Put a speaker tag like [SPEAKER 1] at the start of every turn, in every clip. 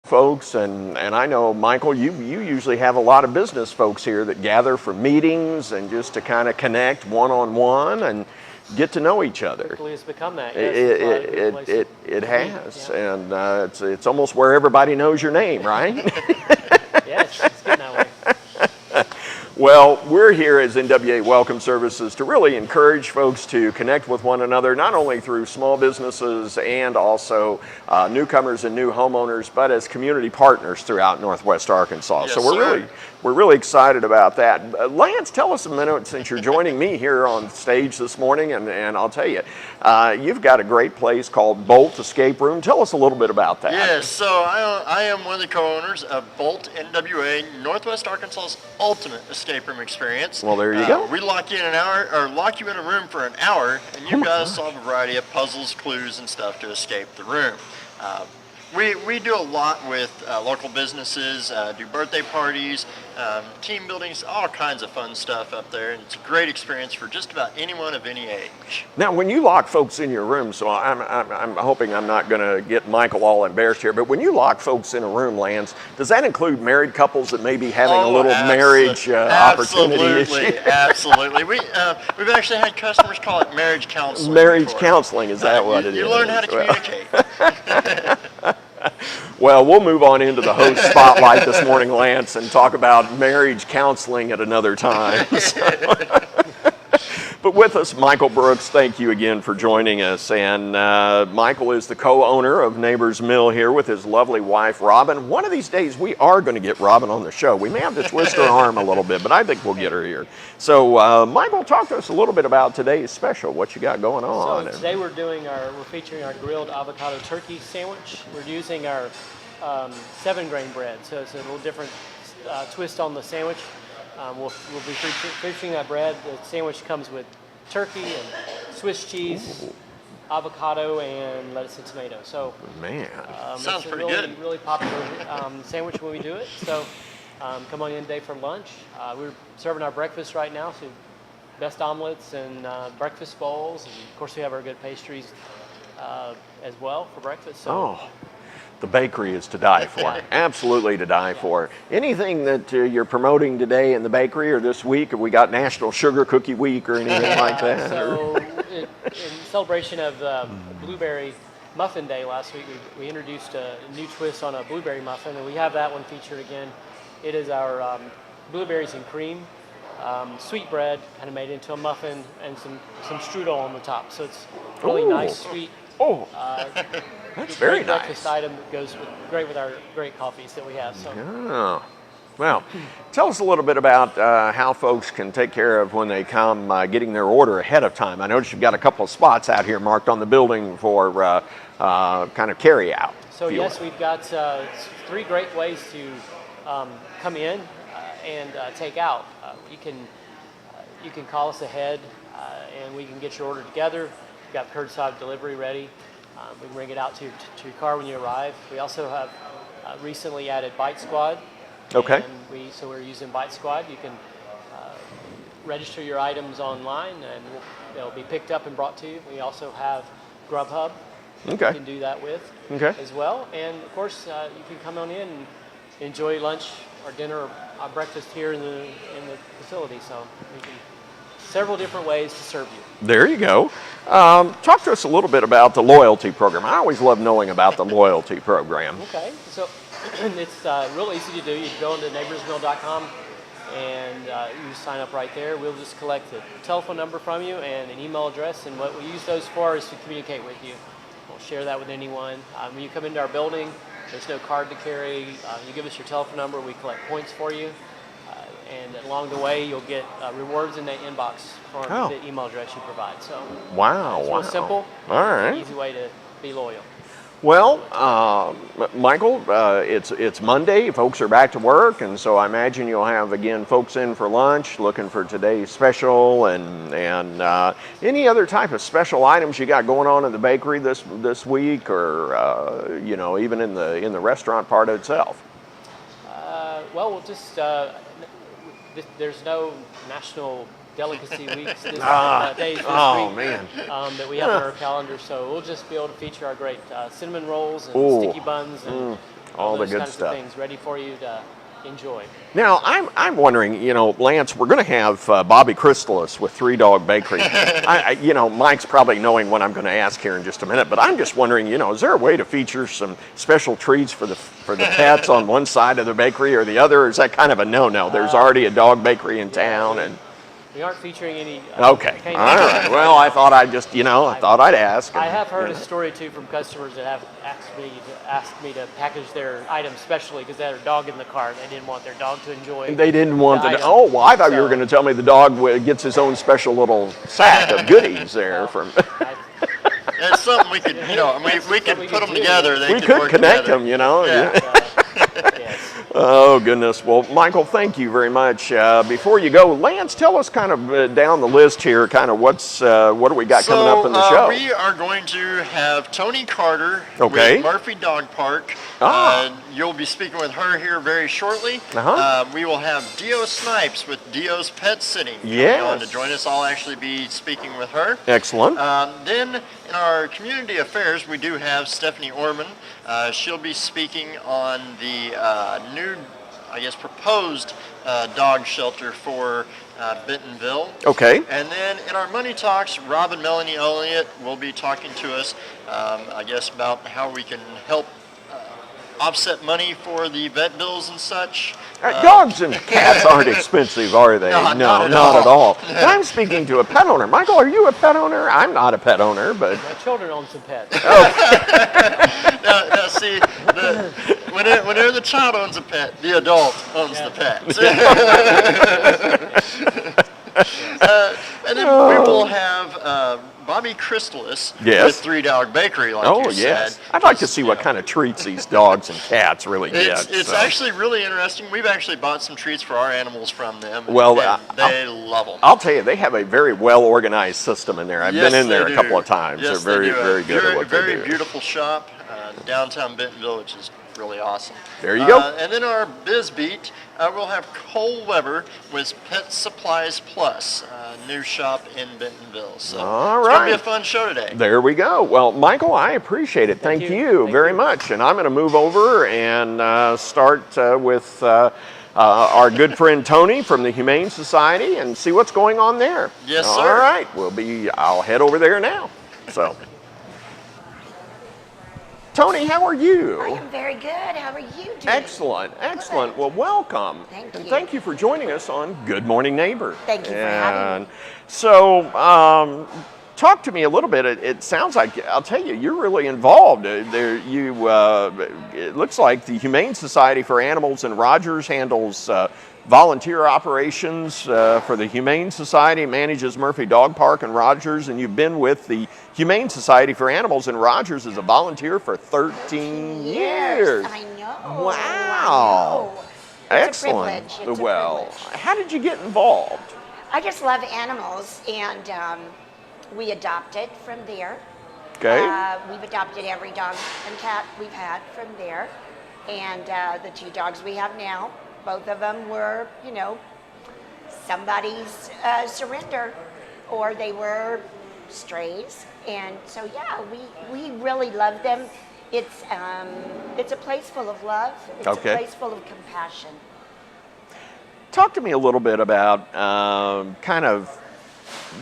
[SPEAKER 1] folks, and I know, Michael, you usually have a lot of business folks here that gather for meetings and just to kind of connect one-on-one and get to know each other.
[SPEAKER 2] Quickly it's become that.
[SPEAKER 1] Yes, it has,
[SPEAKER 2] yeah.
[SPEAKER 1] and it's almost where everybody knows your name, right?
[SPEAKER 2] Yes, it's getting that way.
[SPEAKER 1] Well, we're here as NWA Welcome Services to really encourage folks to connect with one another, not only through small businesses and also newcomers and new homeowners, but as community partners throughout Northwest Arkansas.
[SPEAKER 3] Yes,
[SPEAKER 1] so we're really excited about that. Lance, tell us a minute, since you're joining me here on stage this morning, and I'll tell you, you've got a great place called Bolt Escape Room. Tell us a little bit about that.
[SPEAKER 3] Yes, so I am one of the co-owners of Bolt NWA, Northwest Arkansas's ultimate escape room experience.
[SPEAKER 1] Well, there you go.
[SPEAKER 3] We lock you in lock you in a room for an hour, and you've got to solve a variety of puzzles, clues, and stuff to escape the room. We do a lot with local businesses, do birthday parties, team buildings, all kinds of fun stuff up there, and it's a great experience for just about anyone of any age.
[SPEAKER 1] Now, when you lock folks in your room, so I'm hoping I'm not going to get Michael all embarrassed here, but when you lock folks in a room, Lance, does that include married couples that may be having a little marriage opportunity issue?
[SPEAKER 3] Absolutely. We've actually had customers call it marriage counseling.
[SPEAKER 1] Marriage counseling, is that what it is?
[SPEAKER 3] You learn how to communicate.
[SPEAKER 1] Well, we'll move on into the host spotlight this morning, Lance, and talk about marriage counseling at another time. But with us, Michael Brooks, thank you again for joining us. And Michael is the co-owner of Neighbor's Mill here with his lovely wife, Robin. One of these days, we are going to get Robin on the show. We may have to twist her arm a little bit, but I think we'll get her here. So, Michael, talk to us a little bit about today's special, what you got going on.
[SPEAKER 2] So today we're featuring our grilled avocado turkey sandwich. We're using our 7-grain bread, so it's a little different twist on the sandwich. We'll be featuring that bread. The sandwich comes with turkey and Swiss cheese, avocado, and lettuce and tomato. So,
[SPEAKER 1] man,
[SPEAKER 3] sounds pretty
[SPEAKER 2] good. Really popular sandwich when we do it. So, come on in today for lunch. We're serving our breakfast right now, so best omelets and breakfast bowls, and of course we have our good pastries as well for breakfast. So.
[SPEAKER 1] Oh. The bakery is to die for, absolutely to die for. Anything that you're promoting today in the bakery or this week? Have we got National Sugar Cookie Week or anything like that?
[SPEAKER 2] So, in celebration of Blueberry Muffin Day last week, we introduced a new twist on a blueberry muffin, and we have that one featured again. It is our blueberries and cream, sweet bread, kind of made into a muffin, and some strudel on the top. So it's really nice, sweet.
[SPEAKER 1] That's very nice.
[SPEAKER 2] Breakfast item that goes great with our great coffees that we have. So.
[SPEAKER 1] Oh. Well, tell us a little bit about how folks can take care of when they come getting their order ahead of time. I noticed you've got a couple of spots out here marked on the building for kind of carry out.
[SPEAKER 2] So yes, we've got 3 great ways to come in and take out. You can call us ahead and we can get your order together. We've got curbside delivery ready. We can bring it out to your car when you arrive. We also have recently added Bite Squad.
[SPEAKER 1] Okay.
[SPEAKER 2] And so we're using Bite Squad. You can register your items online and they'll be picked up and brought to you. We also have Grubhub.
[SPEAKER 1] Okay.
[SPEAKER 2] You can do that with as well. And of course, you can come on in and enjoy lunch or dinner or breakfast here in the facility. So we can several different ways to serve you.
[SPEAKER 1] There you go. Talk to us a little bit about the loyalty program. I always love knowing about the loyalty program.
[SPEAKER 2] Okay, so it's real easy to do. You go into neighborsmill.com and you sign up right there. We'll just collect a telephone number from you and an email address, and what we use those for is to communicate with you. We'll share that with anyone. When you come into our building, there's no card to carry. You give us your telephone number, we collect points for you. And along the way, you'll get rewards in the inbox for the email address you provide. So,
[SPEAKER 1] wow,
[SPEAKER 2] it's real simple.
[SPEAKER 1] All right.
[SPEAKER 2] Easy way to be loyal.
[SPEAKER 1] Well, Michael, it's Monday. Folks are back to work, and so I imagine you'll have again folks in for lunch, looking for today's special, and any other type of special items you got going on in the bakery this week, or even in the restaurant part itself.
[SPEAKER 2] Well, we'll just. There's no national delicacy weeks days this week that we have on our calendar, so we'll just be able to feature our great cinnamon rolls and sticky buns and
[SPEAKER 1] All the
[SPEAKER 2] those
[SPEAKER 1] good
[SPEAKER 2] kinds
[SPEAKER 1] stuff.
[SPEAKER 2] of things ready for you to enjoy.
[SPEAKER 1] Now, I'm wondering, Lance, we're going to have Bobby Crystalis with Three Dog Bakery. Mike's probably knowing what I'm going to ask here in just a minute, but I'm just wondering, is there a way to feature some special treats for the pets on one side of the bakery or the other? Or is that kind of a no-no? There's already a dog bakery in town, and
[SPEAKER 2] We aren't featuring any.
[SPEAKER 1] okay, all right. Well, I thought I'd just, I thought I'd ask.
[SPEAKER 2] I have heard a story too from customers that have asked me to package their items specially because they had their dog in the cart. They didn't want their dog to enjoy.
[SPEAKER 1] They didn't want
[SPEAKER 2] the
[SPEAKER 1] to.
[SPEAKER 2] item.
[SPEAKER 1] Oh, well, I thought you were going to tell me the dog gets his own special little sack of goodies there from.
[SPEAKER 3] That's something we could, we could put them together.
[SPEAKER 1] We could
[SPEAKER 3] work
[SPEAKER 1] connect
[SPEAKER 3] together.
[SPEAKER 1] them,
[SPEAKER 3] Yeah.
[SPEAKER 2] Yes.
[SPEAKER 1] Oh, goodness. Well, Michael, thank you very much. Before you go, Lance, tell us kind of down the list here, kind of what do we got coming up in the show?
[SPEAKER 3] We are going to have Tony Carter
[SPEAKER 1] Okay.
[SPEAKER 3] with Murphy Dog Park. You'll be speaking with her here very shortly. We will have Dio Snipes with Dio's Pet Sitting coming on to join us. I'll actually be speaking with her.
[SPEAKER 1] Excellent.
[SPEAKER 3] Then in our community affairs, we do have Stephanie Orman. She'll be speaking on the new, proposed dog shelter for Bentonville.
[SPEAKER 1] Okay.
[SPEAKER 3] And then in our money talks, Rob and Melanie Elliott will be talking to us, about how we can help offset money for the vet bills and such.
[SPEAKER 1] Dogs and cats aren't expensive, are they?
[SPEAKER 3] No,
[SPEAKER 1] not at all. I'm speaking to a pet owner. Michael, are you a pet owner? I'm not a pet owner, but...
[SPEAKER 2] My children own some pets.
[SPEAKER 3] Now, see, whenever the child owns a pet, the adult owns the pet. And then we will have Bobby Crystalis with Three Dog Bakery, like you said.
[SPEAKER 1] I'd like to see what kind of treats these dogs and cats really get.
[SPEAKER 3] It's actually really interesting. We've actually bought some treats for our animals from them.
[SPEAKER 1] Well,
[SPEAKER 3] and they love them.
[SPEAKER 1] I'll tell you, they have a very well-organized system in there. I've been in there a couple of times.
[SPEAKER 3] Yes,
[SPEAKER 1] They're very, very good at what they do.
[SPEAKER 3] Very beautiful shop, downtown Bentonville, which is really awesome.
[SPEAKER 1] There you go.
[SPEAKER 3] And then our Biz Beat, we'll have Cole Weber with Pet Supplies Plus, new shop in Bentonville. So
[SPEAKER 1] all
[SPEAKER 3] it's
[SPEAKER 1] right.
[SPEAKER 3] going to be a fun show today.
[SPEAKER 1] There we go. Well, Michael, I appreciate it. Thank you very much. And I'm going to move over and start with our good friend Tony from the Humane Society and see what's going on there.
[SPEAKER 3] Yes,
[SPEAKER 1] all
[SPEAKER 3] sir.
[SPEAKER 1] All right. I'll head over there now. So. Tony, how are you?
[SPEAKER 4] I am very good. How are you doing?
[SPEAKER 1] Excellent, excellent.
[SPEAKER 4] Good.
[SPEAKER 1] Well, welcome.
[SPEAKER 4] Thank
[SPEAKER 1] and
[SPEAKER 4] you.
[SPEAKER 1] thank you for joining us on Good Morning Neighbor.
[SPEAKER 4] Thank you for having me.
[SPEAKER 1] So, talk to me a little bit. It sounds like, I'll tell you, you're really involved. It looks like the Humane Society for Animals in Rogers handles volunteer operations for the Humane Society, manages Murphy Dog Park in Rogers, and you've been with the Humane Society for Animals in Rogers as a volunteer for 13 years.
[SPEAKER 4] I know.
[SPEAKER 1] Wow.
[SPEAKER 4] I know.
[SPEAKER 1] Excellent.
[SPEAKER 4] It's a privilege.
[SPEAKER 1] Well, how did you get involved?
[SPEAKER 4] I just love animals, and we adopted from there.
[SPEAKER 1] Okay.
[SPEAKER 4] We've adopted every dog and cat we've had from there. And the two dogs we have now, both of them were, somebody's surrender, or they were strays. And so, yeah, we really love them. It's a place full of love. It's a place full of compassion.
[SPEAKER 1] Talk to me a little bit about kind of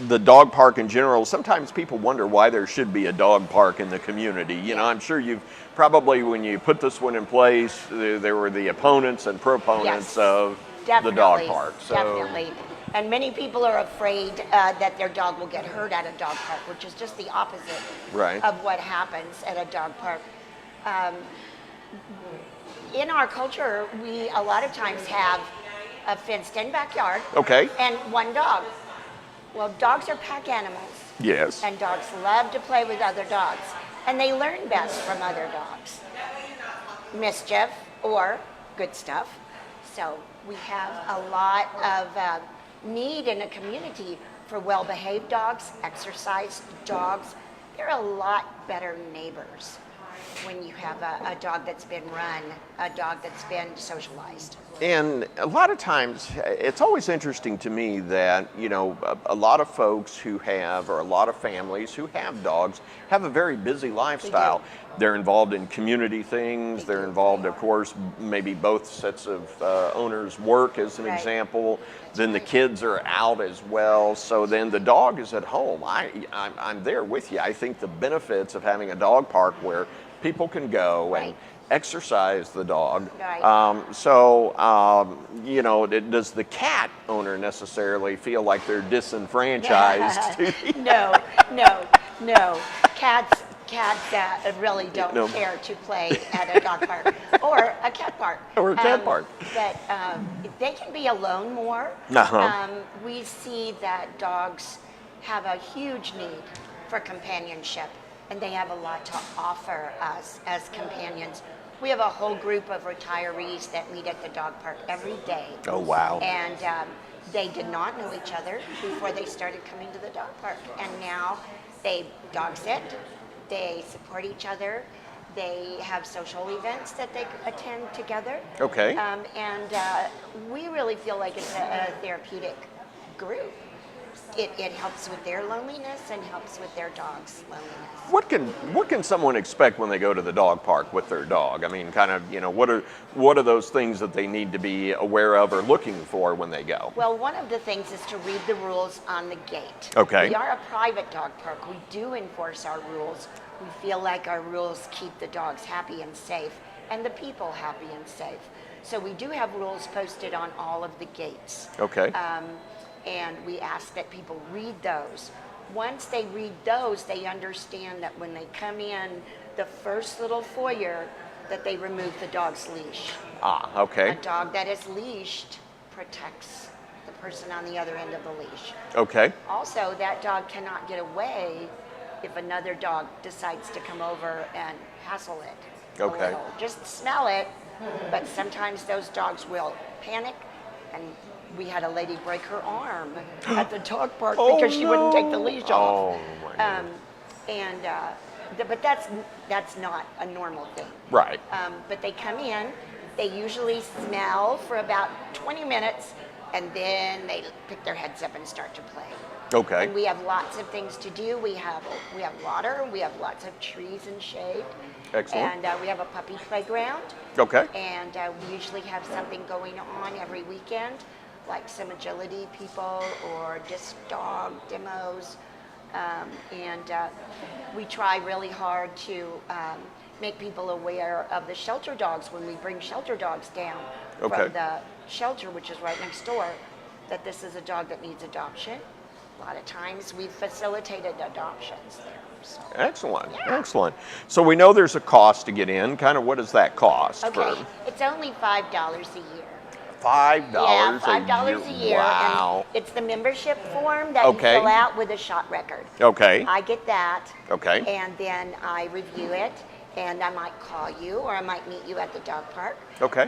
[SPEAKER 1] the dog park in general. Sometimes people wonder why there should be a dog park in the community. I'm sure you've probably, when you put this one in place, there were the opponents and proponents of the dog park. So.
[SPEAKER 4] Definitely. And many people are afraid that their dog will get hurt at a dog park, which is just the opposite of what happens at a dog park. In our culture, we a lot of times have a fenced-in backyard and one dog. Well, dogs are pack animals.
[SPEAKER 1] Yes.
[SPEAKER 4] And dogs love to play with other dogs. And they learn best from other dogs. Mischief or good stuff. So we have a lot of need in a community for well-behaved dogs, exercise dogs. They're a lot better neighbors when you have a dog that's been run, a dog that's been socialized.
[SPEAKER 1] And a lot of times, it's always interesting to me that, you know, a lot of folks who have, or a lot of families who have dogs, have a very busy lifestyle. They're involved in community things. They're involved, of course, maybe both sets of owners work, as an
[SPEAKER 4] Right.
[SPEAKER 1] example. Then the kids are out as well. So then the dog is at home. I'm there with you. I think the benefits of having a dog park where people can go and
[SPEAKER 4] Right.
[SPEAKER 1] exercise the dog.
[SPEAKER 4] Right.
[SPEAKER 1] You know, does the cat owner necessarily feel like they're disenfranchised?
[SPEAKER 4] No. Cats really don't
[SPEAKER 1] No.
[SPEAKER 4] care to play at a dog park or a cat park.
[SPEAKER 1] Or a cat park.
[SPEAKER 4] But they can be alone more.
[SPEAKER 1] Uh-huh.
[SPEAKER 4] We see that dogs have a huge need for companionship, and they have a lot to offer us as companions. We have a whole group of retirees that meet at the dog park every day.
[SPEAKER 1] Oh, wow.
[SPEAKER 4] And they did not know each other before they started coming to the dog park. And now they dog sit, they support each other, they have social events that they attend together.
[SPEAKER 1] Okay.
[SPEAKER 4] And we really feel like it's a therapeutic group. It helps with their loneliness and helps with their dog's loneliness.
[SPEAKER 1] What can someone expect when they go to the dog park with their dog? I mean, kind of, you know, what are those things that they need to be aware of or looking for when they go?
[SPEAKER 4] Well, one of the things is to read the rules on the gate.
[SPEAKER 1] Okay.
[SPEAKER 4] We are a private dog park. We do enforce our rules. We feel like our rules keep the dogs happy and safe and the people happy and safe. So we do have rules posted on all of the gates.
[SPEAKER 1] Okay.
[SPEAKER 4] And we ask that people read those. Once they read those, they understand that when they come in the first little foyer, that they remove the dog's leash.
[SPEAKER 1] Ah, okay.
[SPEAKER 4] A dog that is leashed protects the person on the other end of the leash.
[SPEAKER 1] Okay.
[SPEAKER 4] Also, that dog cannot get away if another dog decides to come over and hassle it.
[SPEAKER 1] Okay.
[SPEAKER 4] A little. Just smell it, but sometimes those dogs will panic, and we had a lady break her arm at the dog park because she wouldn't take the leash off.
[SPEAKER 1] Oh my goodness.
[SPEAKER 4] But that's not a normal thing.
[SPEAKER 1] Right.
[SPEAKER 4] But they come in, they usually smell for about 20 minutes, and then they pick their heads up and start to play.
[SPEAKER 1] Okay.
[SPEAKER 4] And we have lots of things to do. We have water, we have lots of trees and shade.
[SPEAKER 1] Excellent.
[SPEAKER 4] And we have a puppy playground.
[SPEAKER 1] Okay.
[SPEAKER 4] And we usually have something going on every weekend, like some agility people or disc dog demos. We try really hard to make people aware of the shelter dogs when we bring shelter dogs down from the shelter, which is right next door, that this is a dog that needs adoption. A lot of times we've facilitated adoptions there. So.
[SPEAKER 1] Excellent.
[SPEAKER 4] Yeah.
[SPEAKER 1] Excellent. So we know there's a cost to get in. Kind of what does that cost?
[SPEAKER 4] Okay, it's only $5 a year.
[SPEAKER 1] $5
[SPEAKER 4] Yeah, $5 a year.
[SPEAKER 1] Wow.
[SPEAKER 4] And it's the membership form that you fill out with a shot record.
[SPEAKER 1] Okay.
[SPEAKER 4] I get that.
[SPEAKER 1] Okay.
[SPEAKER 4] And then I review it, and I might call you or I might meet you at the dog park.
[SPEAKER 1] Okay.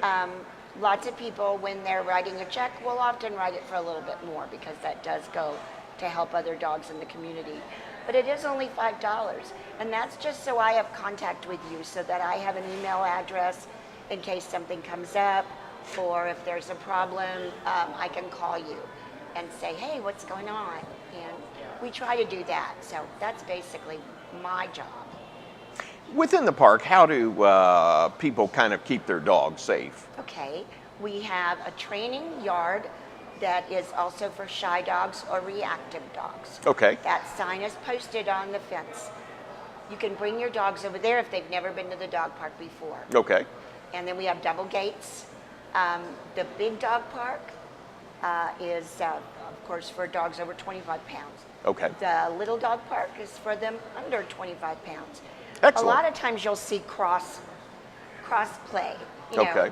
[SPEAKER 4] Lots of people, when they're writing a check, will often write it for a little bit more because that does go to help other dogs in the community. But it is only $5, and that's just so I have contact with you, so that I have an email address in case something comes up, or if there's a problem, I can call you and say, hey, what's going on? And we try to do that. So that's basically my job.
[SPEAKER 1] Within the park, how do people kind of keep their dogs safe?
[SPEAKER 4] Okay, we have a training yard that is also for shy dogs or reactive dogs.
[SPEAKER 1] Okay.
[SPEAKER 4] That sign is posted on the fence. You can bring your dogs over there if they've never been to the dog park before.
[SPEAKER 1] Okay.
[SPEAKER 4] And then we have double gates. The big dog park is, of course, for dogs over 25 pounds.
[SPEAKER 1] Okay.
[SPEAKER 4] The little dog park is for them under 25 pounds.
[SPEAKER 1] Excellent.
[SPEAKER 4] A lot of times you'll see cross play. You know,
[SPEAKER 1] Okay.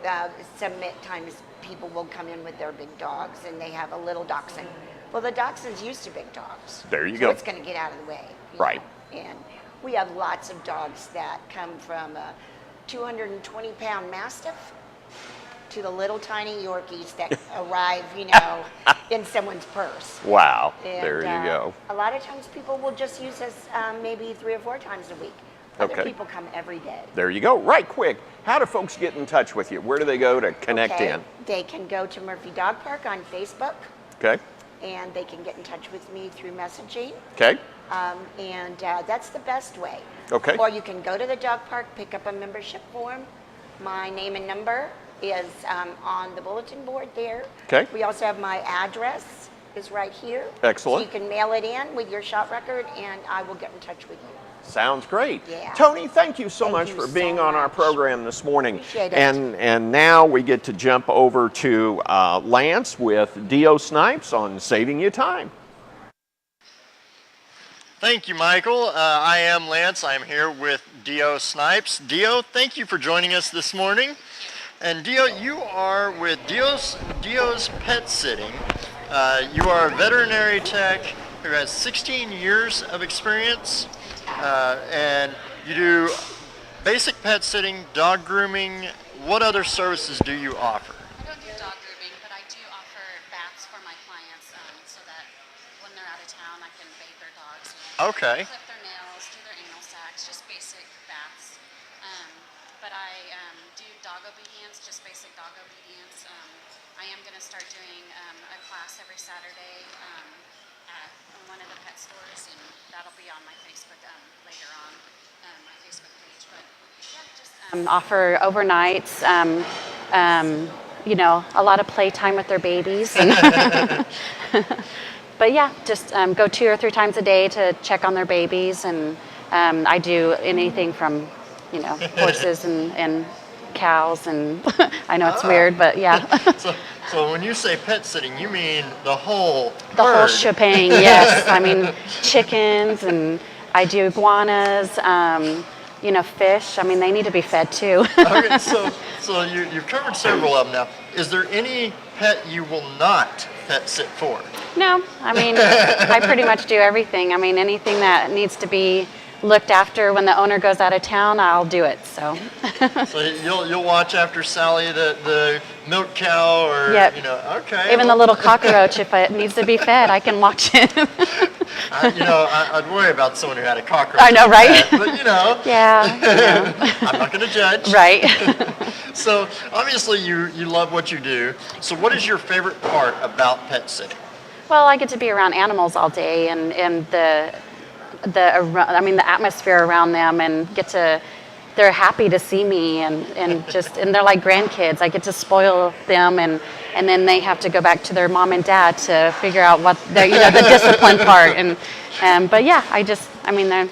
[SPEAKER 4] some times people will come in with their big dogs and they have a little dachshund. Well, the dachshund's used to big dogs.
[SPEAKER 1] There you
[SPEAKER 4] so
[SPEAKER 1] go.
[SPEAKER 4] It's going to get out of the way. you
[SPEAKER 1] Right.
[SPEAKER 4] know. And we have lots of dogs that come from a 220-pound Mastiff to the little tiny Yorkies that arrive, in someone's purse.
[SPEAKER 1] Wow.
[SPEAKER 4] And,
[SPEAKER 1] There you go.
[SPEAKER 4] A lot of times people will just use us maybe 3 or 4 times a week. Other
[SPEAKER 1] Okay.
[SPEAKER 4] people come every day.
[SPEAKER 1] There you go. Right quick, how do folks get in touch with you? Where do they go to connect
[SPEAKER 4] Okay.
[SPEAKER 1] in?
[SPEAKER 4] They can go to Murphy Dog Park on Facebook,
[SPEAKER 1] Okay.
[SPEAKER 4] and they can get in touch with me through messaging.
[SPEAKER 1] Okay.
[SPEAKER 4] That's the best way.
[SPEAKER 1] Okay.
[SPEAKER 4] Or you can go to the dog park, pick up a membership form. My name and number is on the bulletin board there.
[SPEAKER 1] Okay.
[SPEAKER 4] We also have my address is right here.
[SPEAKER 1] Excellent.
[SPEAKER 4] So you can mail it in with your shot record, and I will get in touch with you.
[SPEAKER 1] Sounds great.
[SPEAKER 4] Yeah.
[SPEAKER 1] Tony, thank you so
[SPEAKER 4] Thank
[SPEAKER 1] much
[SPEAKER 4] you
[SPEAKER 1] for
[SPEAKER 4] so
[SPEAKER 1] being on our
[SPEAKER 4] much.
[SPEAKER 1] program this morning.
[SPEAKER 4] Appreciate it.
[SPEAKER 1] And now we get to jump over to Lance with Dio Snipes on Saving You Time.
[SPEAKER 3] Thank you, Michael. I am Lance. I'm here with Dio Snipes. Dio, thank you for joining us this morning. And Dio, you are with Dio's Pet Sitting. You are a veterinary tech who has 16 years of experience, and you do basic pet sitting, dog grooming. What other services do you offer?
[SPEAKER 5] I don't do dog grooming, but I do offer baths for my clients so that when they're out of town, I can bathe their dogs.
[SPEAKER 3] Okay.
[SPEAKER 5] Clip their nails, do their anal sacs, just basic baths. But I do dog obedience, just basic dog obedience. I am going to start doing a class every Saturday at one of the pet stores, and that'll be on my Facebook later on, my Facebook page. But yeah, just offer overnights. You know, a lot of playtime with their babies. But yeah, just go 2 or 3 times a day to check on their babies, and I do anything from, you know, horses and cows, and I know it's weird, but yeah.
[SPEAKER 3] So when you say pet sitting, you mean the whole
[SPEAKER 5] The whole
[SPEAKER 3] herd.
[SPEAKER 5] shebang, yes. I mean, chickens, and I do iguanas, you know, fish. I mean, they need to be fed too.
[SPEAKER 3] Okay, so you've covered several of them now. Is there any pet you will not pet sit for?
[SPEAKER 5] No, I mean, I pretty much do everything. I mean, anything that needs to be looked after when the owner goes out of town, I'll do it. So.
[SPEAKER 3] So you'll watch after Sally, the milk cow, or
[SPEAKER 5] Yep.
[SPEAKER 3] you know, okay.
[SPEAKER 5] Even the little cockroach, if it needs to be fed, I can watch him.
[SPEAKER 3] I'd worry about someone who had a cockroach.
[SPEAKER 5] I know, right?
[SPEAKER 3] Pet, but you know.
[SPEAKER 5] Yeah.
[SPEAKER 3] I'm not going to judge.
[SPEAKER 5] Right.
[SPEAKER 3] So obviously you love what you do. So what is your favorite part about pet sitting?
[SPEAKER 5] Well, I get to be around animals all day, and the atmosphere around them, and they're happy to see me, and they're like grandkids. I get to spoil them, and then they have to go back to their mom and dad to figure out what the discipline part, but yeah, they're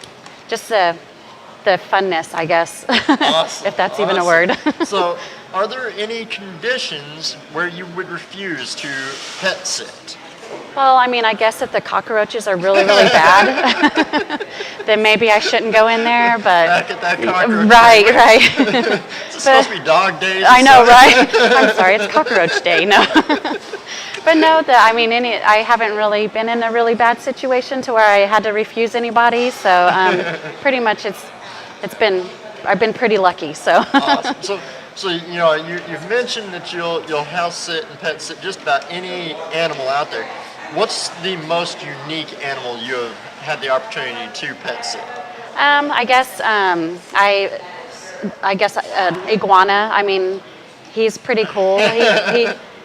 [SPEAKER 5] just the funness, I guess.
[SPEAKER 3] Awesome.
[SPEAKER 5] If that's even a
[SPEAKER 3] Awesome.
[SPEAKER 5] word.
[SPEAKER 3] So are there any conditions where you would refuse to pet sit?
[SPEAKER 5] Well, I mean, I guess if the cockroaches are really, really bad, then maybe I shouldn't go in there, but...
[SPEAKER 3] Back at that cockroach.
[SPEAKER 5] Right.
[SPEAKER 3] It's supposed to be dog days.
[SPEAKER 5] I know, right? I'm sorry, it's cockroach day, no. But no, I haven't really been in a really bad situation to where I had to refuse anybody, so pretty much I've been pretty lucky, so...
[SPEAKER 3] Awesome. So you know, you've mentioned that you'll house sit and pet sit just about any animal out there. What's the most unique animal you have had the opportunity to pet sit?
[SPEAKER 5] I guess iguana. I mean, he's pretty cool.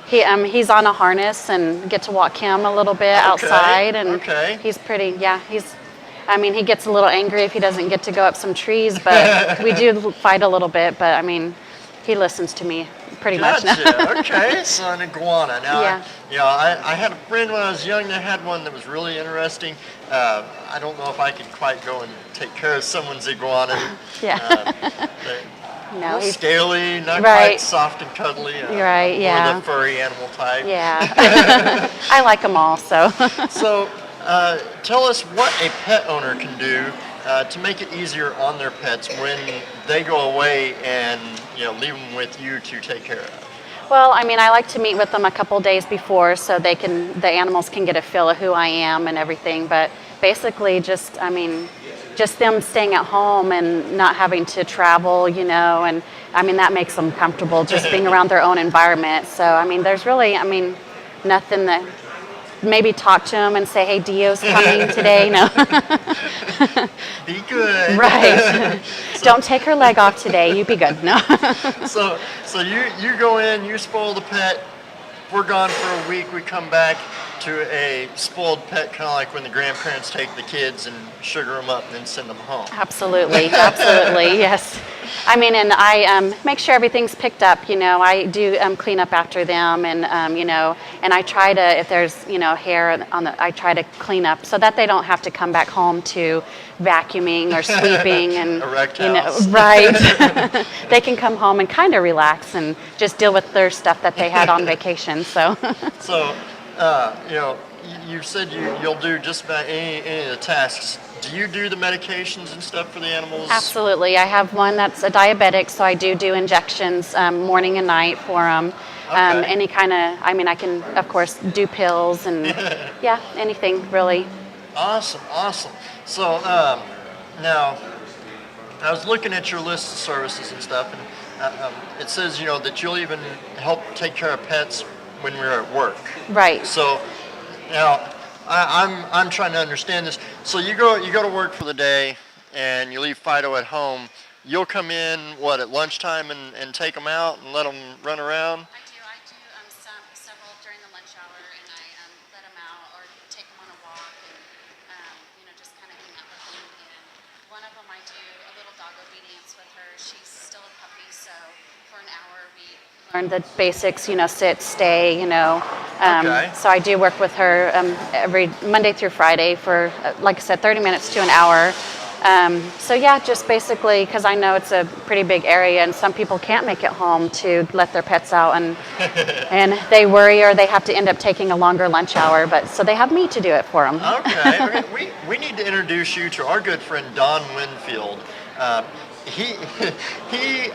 [SPEAKER 5] He's on a harness, and get to walk him a little bit outside, and he's pretty. Yeah, he gets a little angry if he doesn't get to go up some trees, but we do fight a little bit. But I mean, he listens to me pretty much now.
[SPEAKER 3] Okay, so an iguana. Now,
[SPEAKER 5] Yeah.
[SPEAKER 3] I had a friend when I was young that had one that was really interesting. I don't know if I could quite go and take care of someone's iguana.
[SPEAKER 5] Yeah.
[SPEAKER 3] No, he's scaly, not
[SPEAKER 5] right.
[SPEAKER 3] quite soft and cuddly.
[SPEAKER 5] Right, yeah.
[SPEAKER 3] More the furry animal type.
[SPEAKER 5] Yeah. I like them all, so.
[SPEAKER 3] So, tell us what a pet owner can do to make it easier on their pets when they go away and leave them with you to take care of.
[SPEAKER 5] Well, I like to meet with them a couple days before so the animals can get a feel of who I am and everything. But basically, just them staying at home and not having to travel, and that makes them comfortable just being around their own environment. So there's really, nothing that
[SPEAKER 6] maybe talk to them and say, hey, Dio's coming today. No.
[SPEAKER 3] Be good.
[SPEAKER 6] Right. Don't take her leg off today. You be good. No.
[SPEAKER 3] So you go in, you spoil the pet. We're gone for a week. We come back to a spoiled pet, kind of like when the grandparents take the kids and sugar them up and then send them home.
[SPEAKER 6] Absolutely, absolutely, yes. I mean, and I make sure everything's picked up. You know, I do clean up after them, and you know, and I try to, if there's hair on the, I try to clean up so that they don't have to come back home to vacuuming or sweeping and
[SPEAKER 3] A wrecked house.
[SPEAKER 6] right. They can come home and kind of relax and just deal with their stuff that they had on vacation. So.
[SPEAKER 3] So, you said you'll do just about any of the tasks. Do you do the medications and stuff for the animals?
[SPEAKER 6] Absolutely. I have one that's a diabetic, so I do injections morning and night for them.
[SPEAKER 3] Okay.
[SPEAKER 6] Any kind of, I mean, I can, of course, do pills and, yeah, anything really.
[SPEAKER 3] Awesome. So, now, I was looking at your list of services and stuff, and it says, that you'll even help take care of pets when we're at work.
[SPEAKER 6] Right.
[SPEAKER 3] So, now, I'm trying to understand this. So you go to work for the day, and you leave Fido at home. You'll come in at lunchtime and take them out and let them run around.
[SPEAKER 5] I do several during the lunch hour, and I let them out or take them on a walk, and just kind of hang out with them. And one of them, I do a little dog obedience with her. She's still a puppy, so for an hour we
[SPEAKER 6] Learn the basics, sit, stay,
[SPEAKER 3] Okay.
[SPEAKER 6] So I do work with her every Monday through Friday for, like I said, 30 minutes to an hour. So yeah, just basically, because I know it's a pretty big area and some people can't make it home to let their pets out, and they worry or they have to end up taking a longer lunch hour, but so they have me to do it for them.
[SPEAKER 3] Okay. We need to introduce you to our good friend Don Winfield. He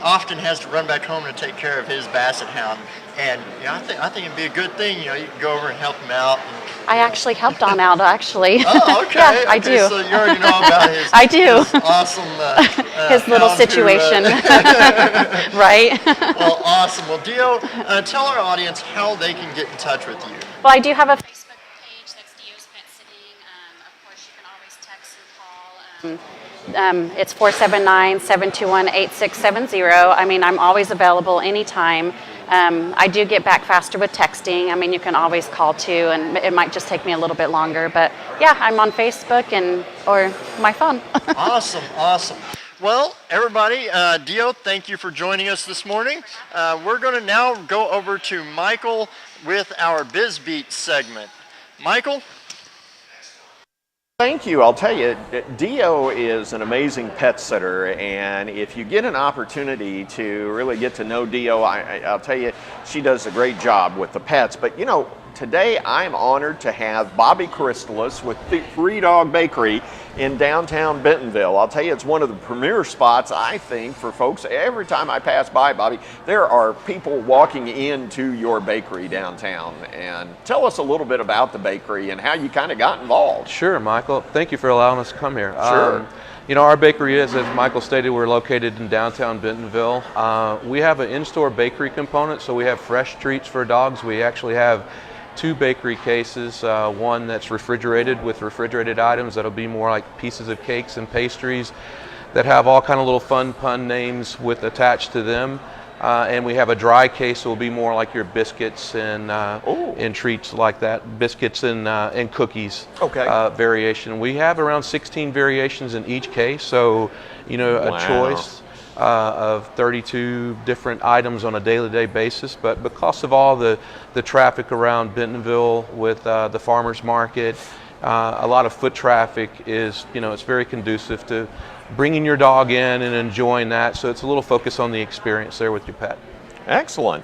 [SPEAKER 3] often has to run back home to take care of his basset hound, and I think it'd be a good thing. You can go over and help him out.
[SPEAKER 6] I actually helped Don out, actually.
[SPEAKER 3] Oh, okay.
[SPEAKER 6] Yeah, I do.
[SPEAKER 3] So you already know about his.
[SPEAKER 6] I do.
[SPEAKER 3] His awesome.
[SPEAKER 6] His little
[SPEAKER 3] hound who,
[SPEAKER 6] situation. Right.
[SPEAKER 3] Well, awesome. Well, Dio, tell our audience how they can get in touch with you.
[SPEAKER 6] Well, I do have a
[SPEAKER 5] Facebook page that's Dio's Pet Sitting. Of course, you can always text and call.
[SPEAKER 6] it's 479-721-8670. I mean, I'm always available anytime. I do get back faster with texting. I mean, you can always call too, and it might just take me a little bit longer. But yeah, I'm on Facebook or my phone.
[SPEAKER 3] Awesome. Well, everybody, Dio, thank you for joining us this morning. We're going to now go over to Michael with our Biz Beat segment. Michael?
[SPEAKER 1] Thank you. I'll tell you, Dio is an amazing pet sitter, and if you get an opportunity to really get to know Dio, I'll tell you, she does a great job with the pets. But today I'm honored to have Bobby Crystalis with the Three Dog Bakery in downtown Bentonville. I'll tell you, it's one of the premier spots, I think, for folks. Every time I pass by, Bobby, there are people walking into your bakery downtown. And tell us a little bit about the bakery and how you kind of got involved.
[SPEAKER 7] Sure, Michael. Thank you for allowing us to come here.
[SPEAKER 1] Sure.
[SPEAKER 7] Our bakery is, as Michael stated, we're located in downtown Bentonville. We have an in-store bakery component, so we have fresh treats for dogs. We actually have 2 bakery cases, one that's refrigerated with refrigerated items that'll be more like pieces of cakes and pastries that have all kind of little fun pun names attached to them. And we have a dry case that will be more like your biscuits and treats like that, biscuits and cookies.
[SPEAKER 1] Okay.
[SPEAKER 7] Variation. We have around 16 variations in each case, so
[SPEAKER 1] Wow.
[SPEAKER 7] a choice of 32 different items on a day-to-day basis. But because of all the traffic around Bentonville with the farmers market, a lot of foot traffic is, it's very conducive to bringing your dog in and enjoying that. So it's a little focus on the experience there with your pet.
[SPEAKER 1] Excellent.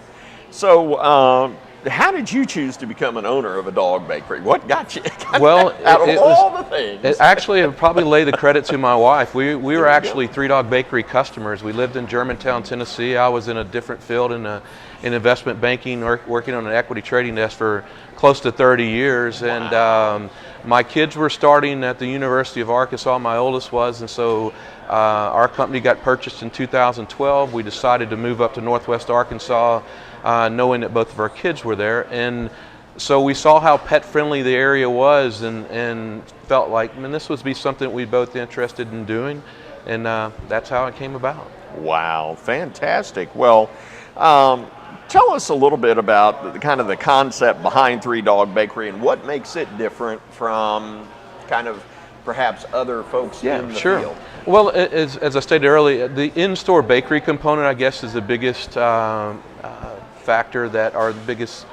[SPEAKER 1] So, how did you choose to become an owner of a dog bakery? What got you
[SPEAKER 7] Well,
[SPEAKER 1] out of all the things?
[SPEAKER 7] Actually, I would probably lay the credit to my wife. We were actually Three Dog Bakery customers. We lived in Germantown, Tennessee. I was in a different field in investment banking, working on an equity trading desk for close to 30 years.
[SPEAKER 1] Wow.
[SPEAKER 7] And my kids were starting at the University of Arkansas, my oldest was, and so our company got purchased in 2012. We decided to move up to Northwest Arkansas, knowing that both of our kids were there. And So we saw how pet friendly the area was, and felt like, man, this would be something we'd both interested in doing, and that's how it came about.
[SPEAKER 1] Wow, fantastic. Well, tell us a little bit about the kind of the concept behind Three Dog Bakery and what makes it different from kind of perhaps other folks in the field.
[SPEAKER 7] Well, as I stated earlier, the in-store bakery component, I guess, is the biggest factor, that are the biggest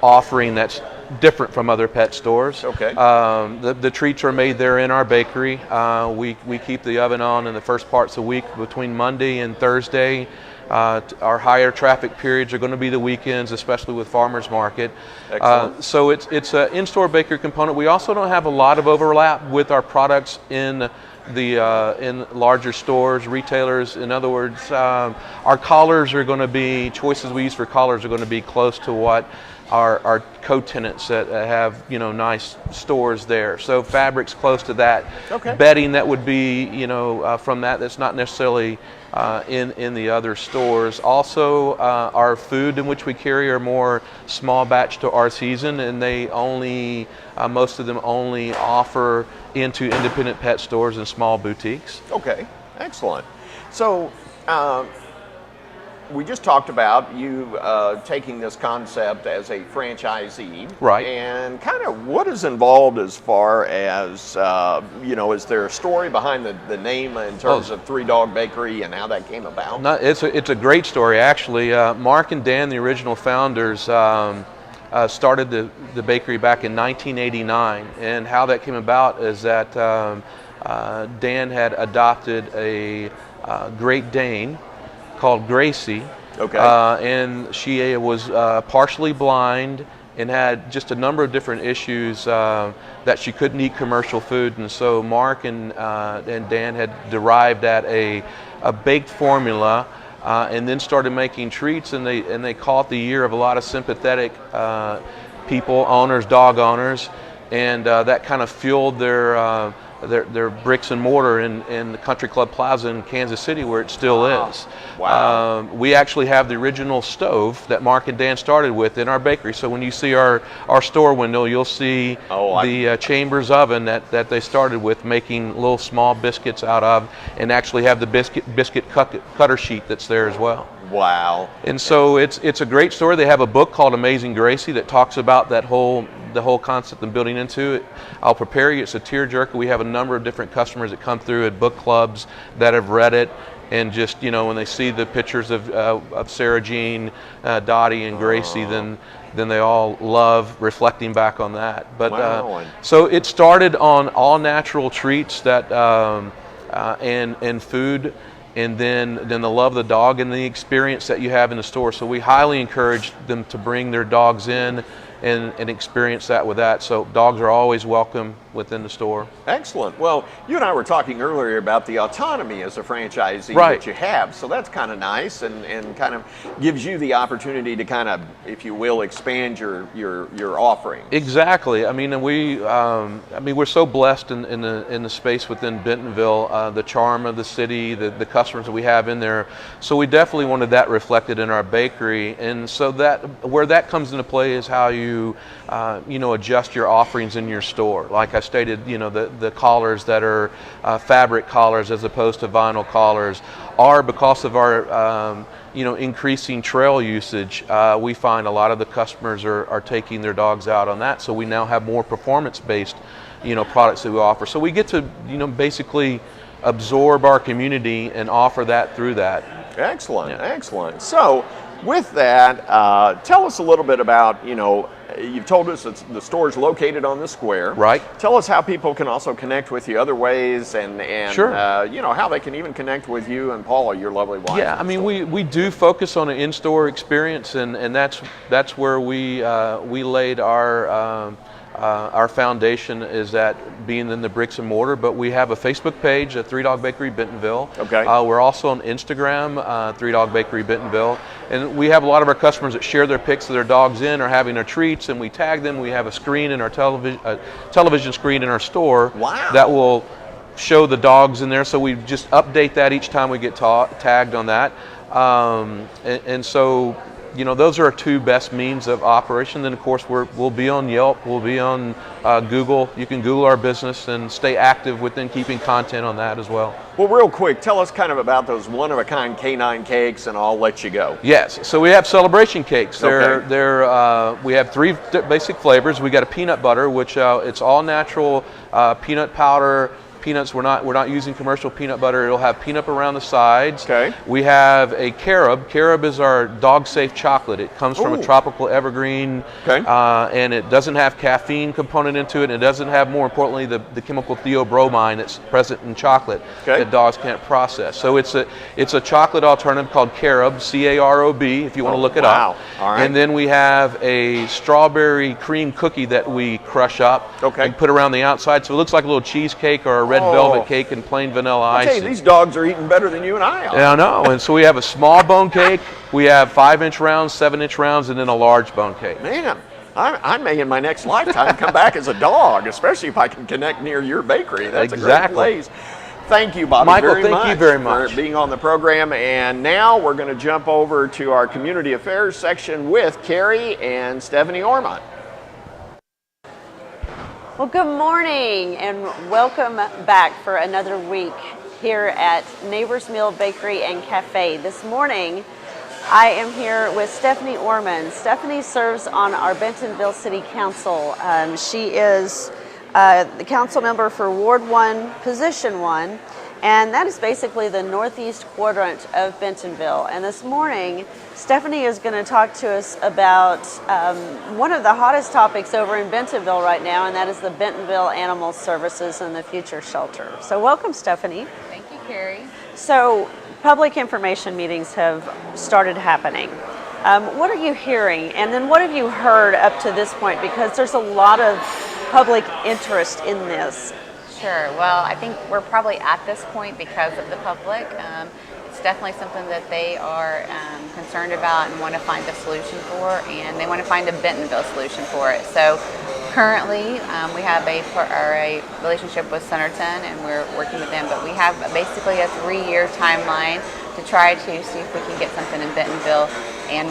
[SPEAKER 7] offering that's different from other pet stores.
[SPEAKER 1] Okay.
[SPEAKER 7] The treats are made there in our bakery. We keep the oven on in the first parts of the week between Monday and Thursday. Our higher traffic periods are going to be the weekends, especially with farmers market. So it's an in-store bakery component. We also don't have a lot of overlap with our products in in larger stores, retailers. In other words, our collars are going to be, choices we use for collars are going to be close to what our co-tenants that have, you know, nice stores there. So fabric's close to that.
[SPEAKER 1] Okay.
[SPEAKER 7] Bedding that would be, you know, from that's not necessarily in the other stores. Also, our food in which we carry are more small batch to our season, and they only, most of them only offer into independent pet stores and small boutiques.
[SPEAKER 1] Okay, excellent. So we just talked about you taking this concept as a franchisee.
[SPEAKER 7] Right.
[SPEAKER 1] And kind of what is involved as far as, you know, is there a story behind the name in terms of Three Dog Bakery and how that came about?
[SPEAKER 7] No, it's a great story, actually. Mark and Dan, the original founders, started the bakery back in 1989. And how that came about is that Dan had adopted a Great Dane called Gracie.
[SPEAKER 1] Okay.
[SPEAKER 7] And she was partially blind and had just a number of different issues that she couldn't eat commercial food. And so Mark and Dan had derived at a baked formula and then started making treats, and they call it the year of a lot of sympathetic people, owners, dog owners, and that kind of fueled their bricks and mortar in the Country Club Plaza in Kansas City, where it still is.
[SPEAKER 1] Wow.
[SPEAKER 7] We actually have the original stove that Mark and Dan started with in our bakery. So when you see our store window, you'll see the Chambers oven that they started with, making little small biscuits out of, and actually have the biscuit cutter sheet that's there as well.
[SPEAKER 1] Wow.
[SPEAKER 7] And so it's a great story. They have a book called Amazing Gracie that talks about the whole concept and building into it. I'll prepare you. It's a tearjerker. We have a number of different customers that come through at book clubs that have read it, and just, you know, when they see the pictures of Sarah Jean, Dottie, and Gracie, then they all love reflecting back on that. But so it started on all natural treats that and food. And then the love of the dog and the experience that you have in the store. So we highly encourage them to bring their dogs in and experience that with that. So dogs are always welcome within the store.
[SPEAKER 1] Excellent. Well, you and I were talking earlier about the autonomy as a franchisee
[SPEAKER 7] Right.
[SPEAKER 1] that you have. So that's kind of nice, and kind of gives you the opportunity to kind of, if you will, expand your offering.
[SPEAKER 7] Exactly. I mean, and we're so blessed in the space within Bentonville, the charm of the city, the customers that we have in there. So we definitely wanted that reflected in our bakery, and so that where that comes into play is how you adjust your offerings in your store. Like I stated, you know, the collars that are fabric collars as opposed to vinyl collars are, because of our increasing trail usage. We find a lot of the customers are taking their dogs out on that. So we now have more performance-based, products that we offer. So we get to, basically absorb our community and offer that through that.
[SPEAKER 1] Excellent,
[SPEAKER 7] Yeah.
[SPEAKER 1] excellent. So with that, tell us a little bit about, you've told us the store's located on the square.
[SPEAKER 7] Right.
[SPEAKER 1] Tell us how people can also connect with you other ways, and
[SPEAKER 7] Sure.
[SPEAKER 1] How they can even connect with you and Paula, your lovely wife.
[SPEAKER 7] Yeah, I mean, we do focus on an in-store experience, and that's where we laid our foundation, is that being in the bricks and mortar. But we have a Facebook page, Three Dog Bakery Bentonville.
[SPEAKER 1] Okay.
[SPEAKER 7] We're also on Instagram, Three Dog Bakery Bentonville, and we have a lot of our customers that share their pics of their dogs in or having their treats, and we tag them. We have a screen in our television screen in our store.
[SPEAKER 1] Wow.
[SPEAKER 7] That will show the dogs in there. So we just update that each time we get tagged on that, and so those are our two best means of operation. Then, of course, we'll be on Yelp, we'll be on Google. You can Google our business and stay active within keeping content on that as well.
[SPEAKER 1] Well, real quick, tell us kind of about those one-of-a-kind canine cakes, and I'll let you go.
[SPEAKER 7] Yes, so we have celebration cakes.
[SPEAKER 1] Okay.
[SPEAKER 7] We have three basic flavors. We got a peanut butter, which it's all natural peanut powder. Peanuts, we're not using commercial peanut butter. It'll have peanut around the sides.
[SPEAKER 1] Okay.
[SPEAKER 7] We have a carob. Carob is our dog-safe chocolate. It comes from a tropical evergreen,
[SPEAKER 1] Okay.
[SPEAKER 7] And it doesn't have caffeine component into it. And it doesn't have, more importantly, the chemical theobromine that's present in chocolate that dogs can't process. So it's a chocolate alternative called carob, C-A-R-O-B, if you want to look it up.
[SPEAKER 1] All right.
[SPEAKER 7] And then we have a strawberry cream cookie that we crush up and put around the outside, so it looks like a little cheesecake or a red velvet cake and plain vanilla
[SPEAKER 1] I tell you,
[SPEAKER 7] icing.
[SPEAKER 1] these dogs are eating better than you and I are.
[SPEAKER 7] Yeah, I know. And so we have a small bone cake, we have 5-inch rounds, 7-inch rounds, and then a large bone cake.
[SPEAKER 1] Man, I may in my next lifetime come back as a dog, especially if I can connect near your bakery. That's a great place. Thank you, Bobby,
[SPEAKER 7] Michael,
[SPEAKER 1] very much.
[SPEAKER 7] thank you very much
[SPEAKER 1] for being on the program. And now we're going to jump over to our community affairs section with Carrie and Stephanie Ormond.
[SPEAKER 8] Well, good morning and welcome back for another week here at Neighbors Mill Bakery and Cafe. This morning, I am here with Stephanie Ormond. Stephanie serves on our Bentonville City Council. She is the council member for Ward 1, Position 1, and that is basically the northeast quadrant of Bentonville. And this morning, Stephanie is going to talk to us about one of the hottest topics over in Bentonville right now, and that is the Bentonville Animal Services and the Future Shelter. So welcome, Stephanie.
[SPEAKER 6] Thank you, Carrie.
[SPEAKER 8] So public information meetings have started happening. What are you hearing? And then what have you heard up to this point? Because there's a lot of public interest in this.
[SPEAKER 6] Sure. Well, I think we're probably at this point because of the public. It's definitely something that they are concerned about and want to find a solution for, and they want to find a Bentonville solution for it. So currently, we have a relationship with Centerton, and we're working with them, but we have basically a 3-year timeline to try to see if we can get something in Bentonville. And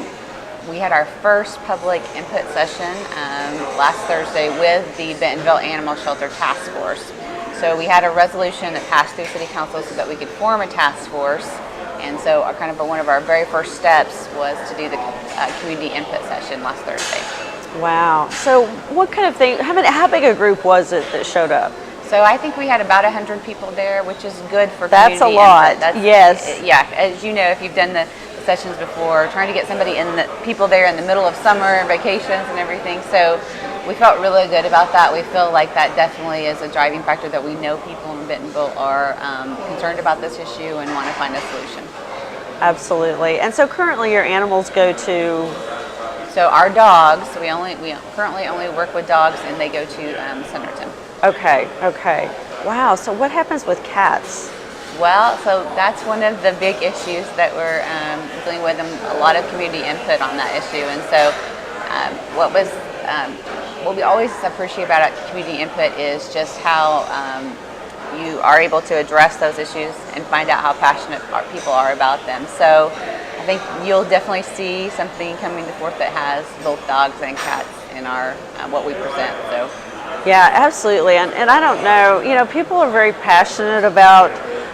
[SPEAKER 6] we had our first public input session last Thursday with the Bentonville Animal Shelter Task Force. So we had a resolution that passed through City Council so that we could form a task force. And so one of our very first steps was to do the community input session last Thursday.
[SPEAKER 8] Wow. So what kind of thing, how big a group was it that showed up?
[SPEAKER 6] So I think we had about 100 people there, which is good for
[SPEAKER 8] That's
[SPEAKER 6] community
[SPEAKER 8] a lot.
[SPEAKER 6] input.
[SPEAKER 8] Yes.
[SPEAKER 6] Yeah, as you know, if you've done the sessions before, trying to get people there in the middle of summer and vacations and everything. So we felt really good about that. We feel like that definitely is a driving factor, that we know people in Bentonville are concerned about this issue and want to find a solution.
[SPEAKER 8] Absolutely. And so currently your animals go to?
[SPEAKER 6] So our dogs, we currently only work with dogs, and they go to Centerton.
[SPEAKER 8] Okay. Wow. So what happens with cats?
[SPEAKER 6] Well, so that's one of the big issues that we're dealing with, and a lot of community input on that issue. And so what we always appreciate about community input is just how you are able to address those issues and find out how passionate people are about them. So I think you'll definitely see something coming forth that has both dogs and cats in our what we present. So
[SPEAKER 8] yeah, absolutely. And I don't know, people are very passionate about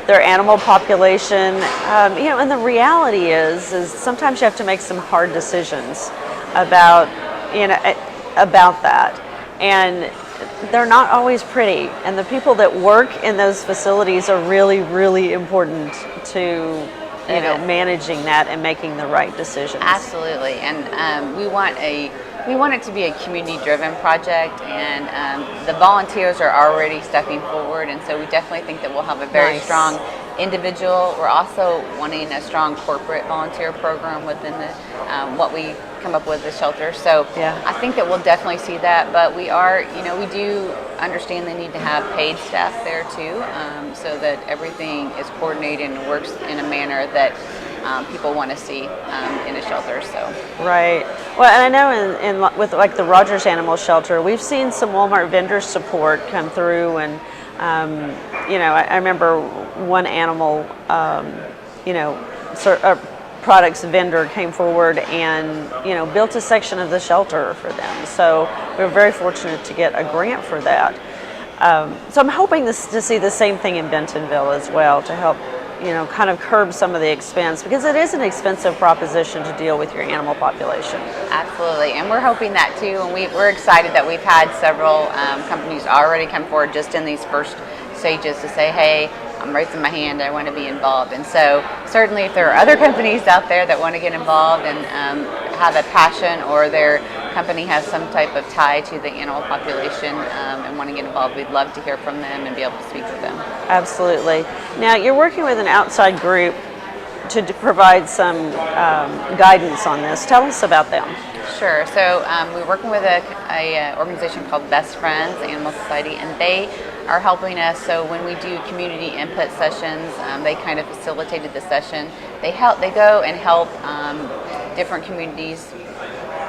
[SPEAKER 8] their animal population, and the reality is sometimes you have to make some hard decisions about that, and they're not always pretty, and the people that work in those facilities are really, really important to managing that and making the right decisions.
[SPEAKER 6] Absolutely, and we want it to be a community-driven project, and the volunteers are already stepping forward, and so we definitely think that we'll have a very strong individual. We're also wanting a strong corporate volunteer program within the what we come up with the shelter. So I think that we'll definitely see that, but we do understand they need to have paid staff there too, so that everything is coordinated and works in a manner that people want to see in a shelter. So
[SPEAKER 8] right. Well, and I know with like the Rogers Animal Shelter, we've seen some Walmart vendor support come through, and I remember one animal, products vendor came forward and built a section of the shelter for them. So we were very fortunate to get a grant for that. So I'm hoping to see the same thing in Bentonville as well, to help kind of curb some of the expense, because it is an expensive proposition to deal with your animal population.
[SPEAKER 9] Absolutely, and we're hoping that too, and we're excited that we've had several companies already come forward just in these first stages to say, hey, I'm raising my hand, I want to be involved. And so certainly if there are other companies out there that want to get involved and have a passion, or their company has some type of tie to the animal population and want to get involved, we'd love to hear from them and be able to speak with them.
[SPEAKER 8] Absolutely. Now, you're working with an outside group to provide some guidance on this. Tell us about them.
[SPEAKER 9] Sure. So we're working with a organization called Best Friends Animal Society, and they are helping us. So when we do community input sessions, they kind of facilitated the session. They go and help different communities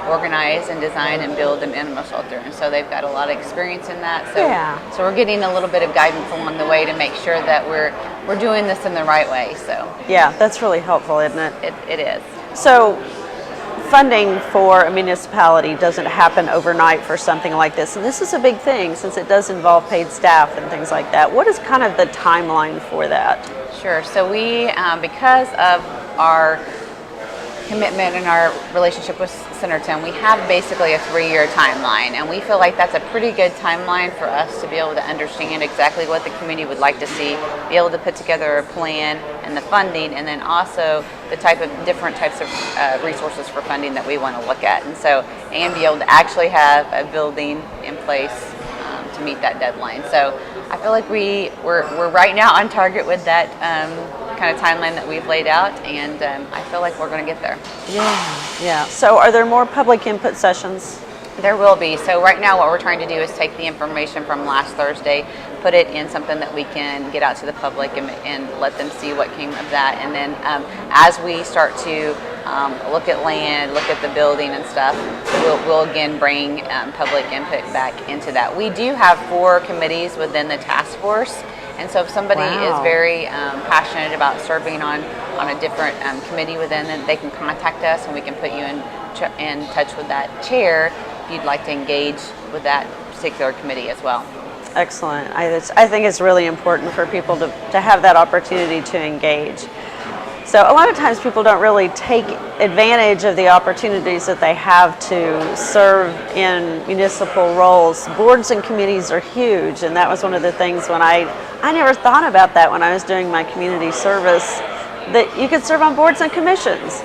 [SPEAKER 9] organize and design and build an animal shelter, and so they've got a lot of experience in that. So, so we're getting a little bit of guidance along the way to make sure that we're doing this in the right way. So
[SPEAKER 8] yeah, that's really helpful, isn't it?
[SPEAKER 9] It is.
[SPEAKER 8] So funding for a municipality doesn't happen overnight for something like this, and this is a big thing since it does involve paid staff and things like that. What is kind of the timeline for that?
[SPEAKER 9] Sure. So we, because of our commitment and our relationship with Centerton, we have basically a 3-year timeline, and we feel like that's a pretty good timeline for us to be able to understand exactly what the community would like to see, be able to put together a plan and the funding, and then also the different types of resources for funding that we want to look at, and be able to actually have a building in place to meet that deadline. So I feel like we're right now on target with that kind of timeline that we've laid out, and I feel like we're going to get there.
[SPEAKER 8] Yeah. So are there more public input sessions?
[SPEAKER 9] There will be. So right now what we're trying to do is take the information from last Thursday, put it in something that we can get out to the public and let them see what came of that. And then as we start to look at land, look at the building and stuff, we'll again bring public input back into that. We do have 4 committees within the task force. And so if somebody is very passionate about serving on a different committee within it, they can contact us and we can put you in touch with that chair if you'd like to engage with that particular committee as well.
[SPEAKER 8] Excellent. I think it's really important for people to have that opportunity to engage. So a lot of times people don't really take advantage of the opportunities that they have to serve in municipal roles. Boards and committees are huge, and that was one of the things when I never thought about that when I was doing my community service, that you could serve on boards and commissions.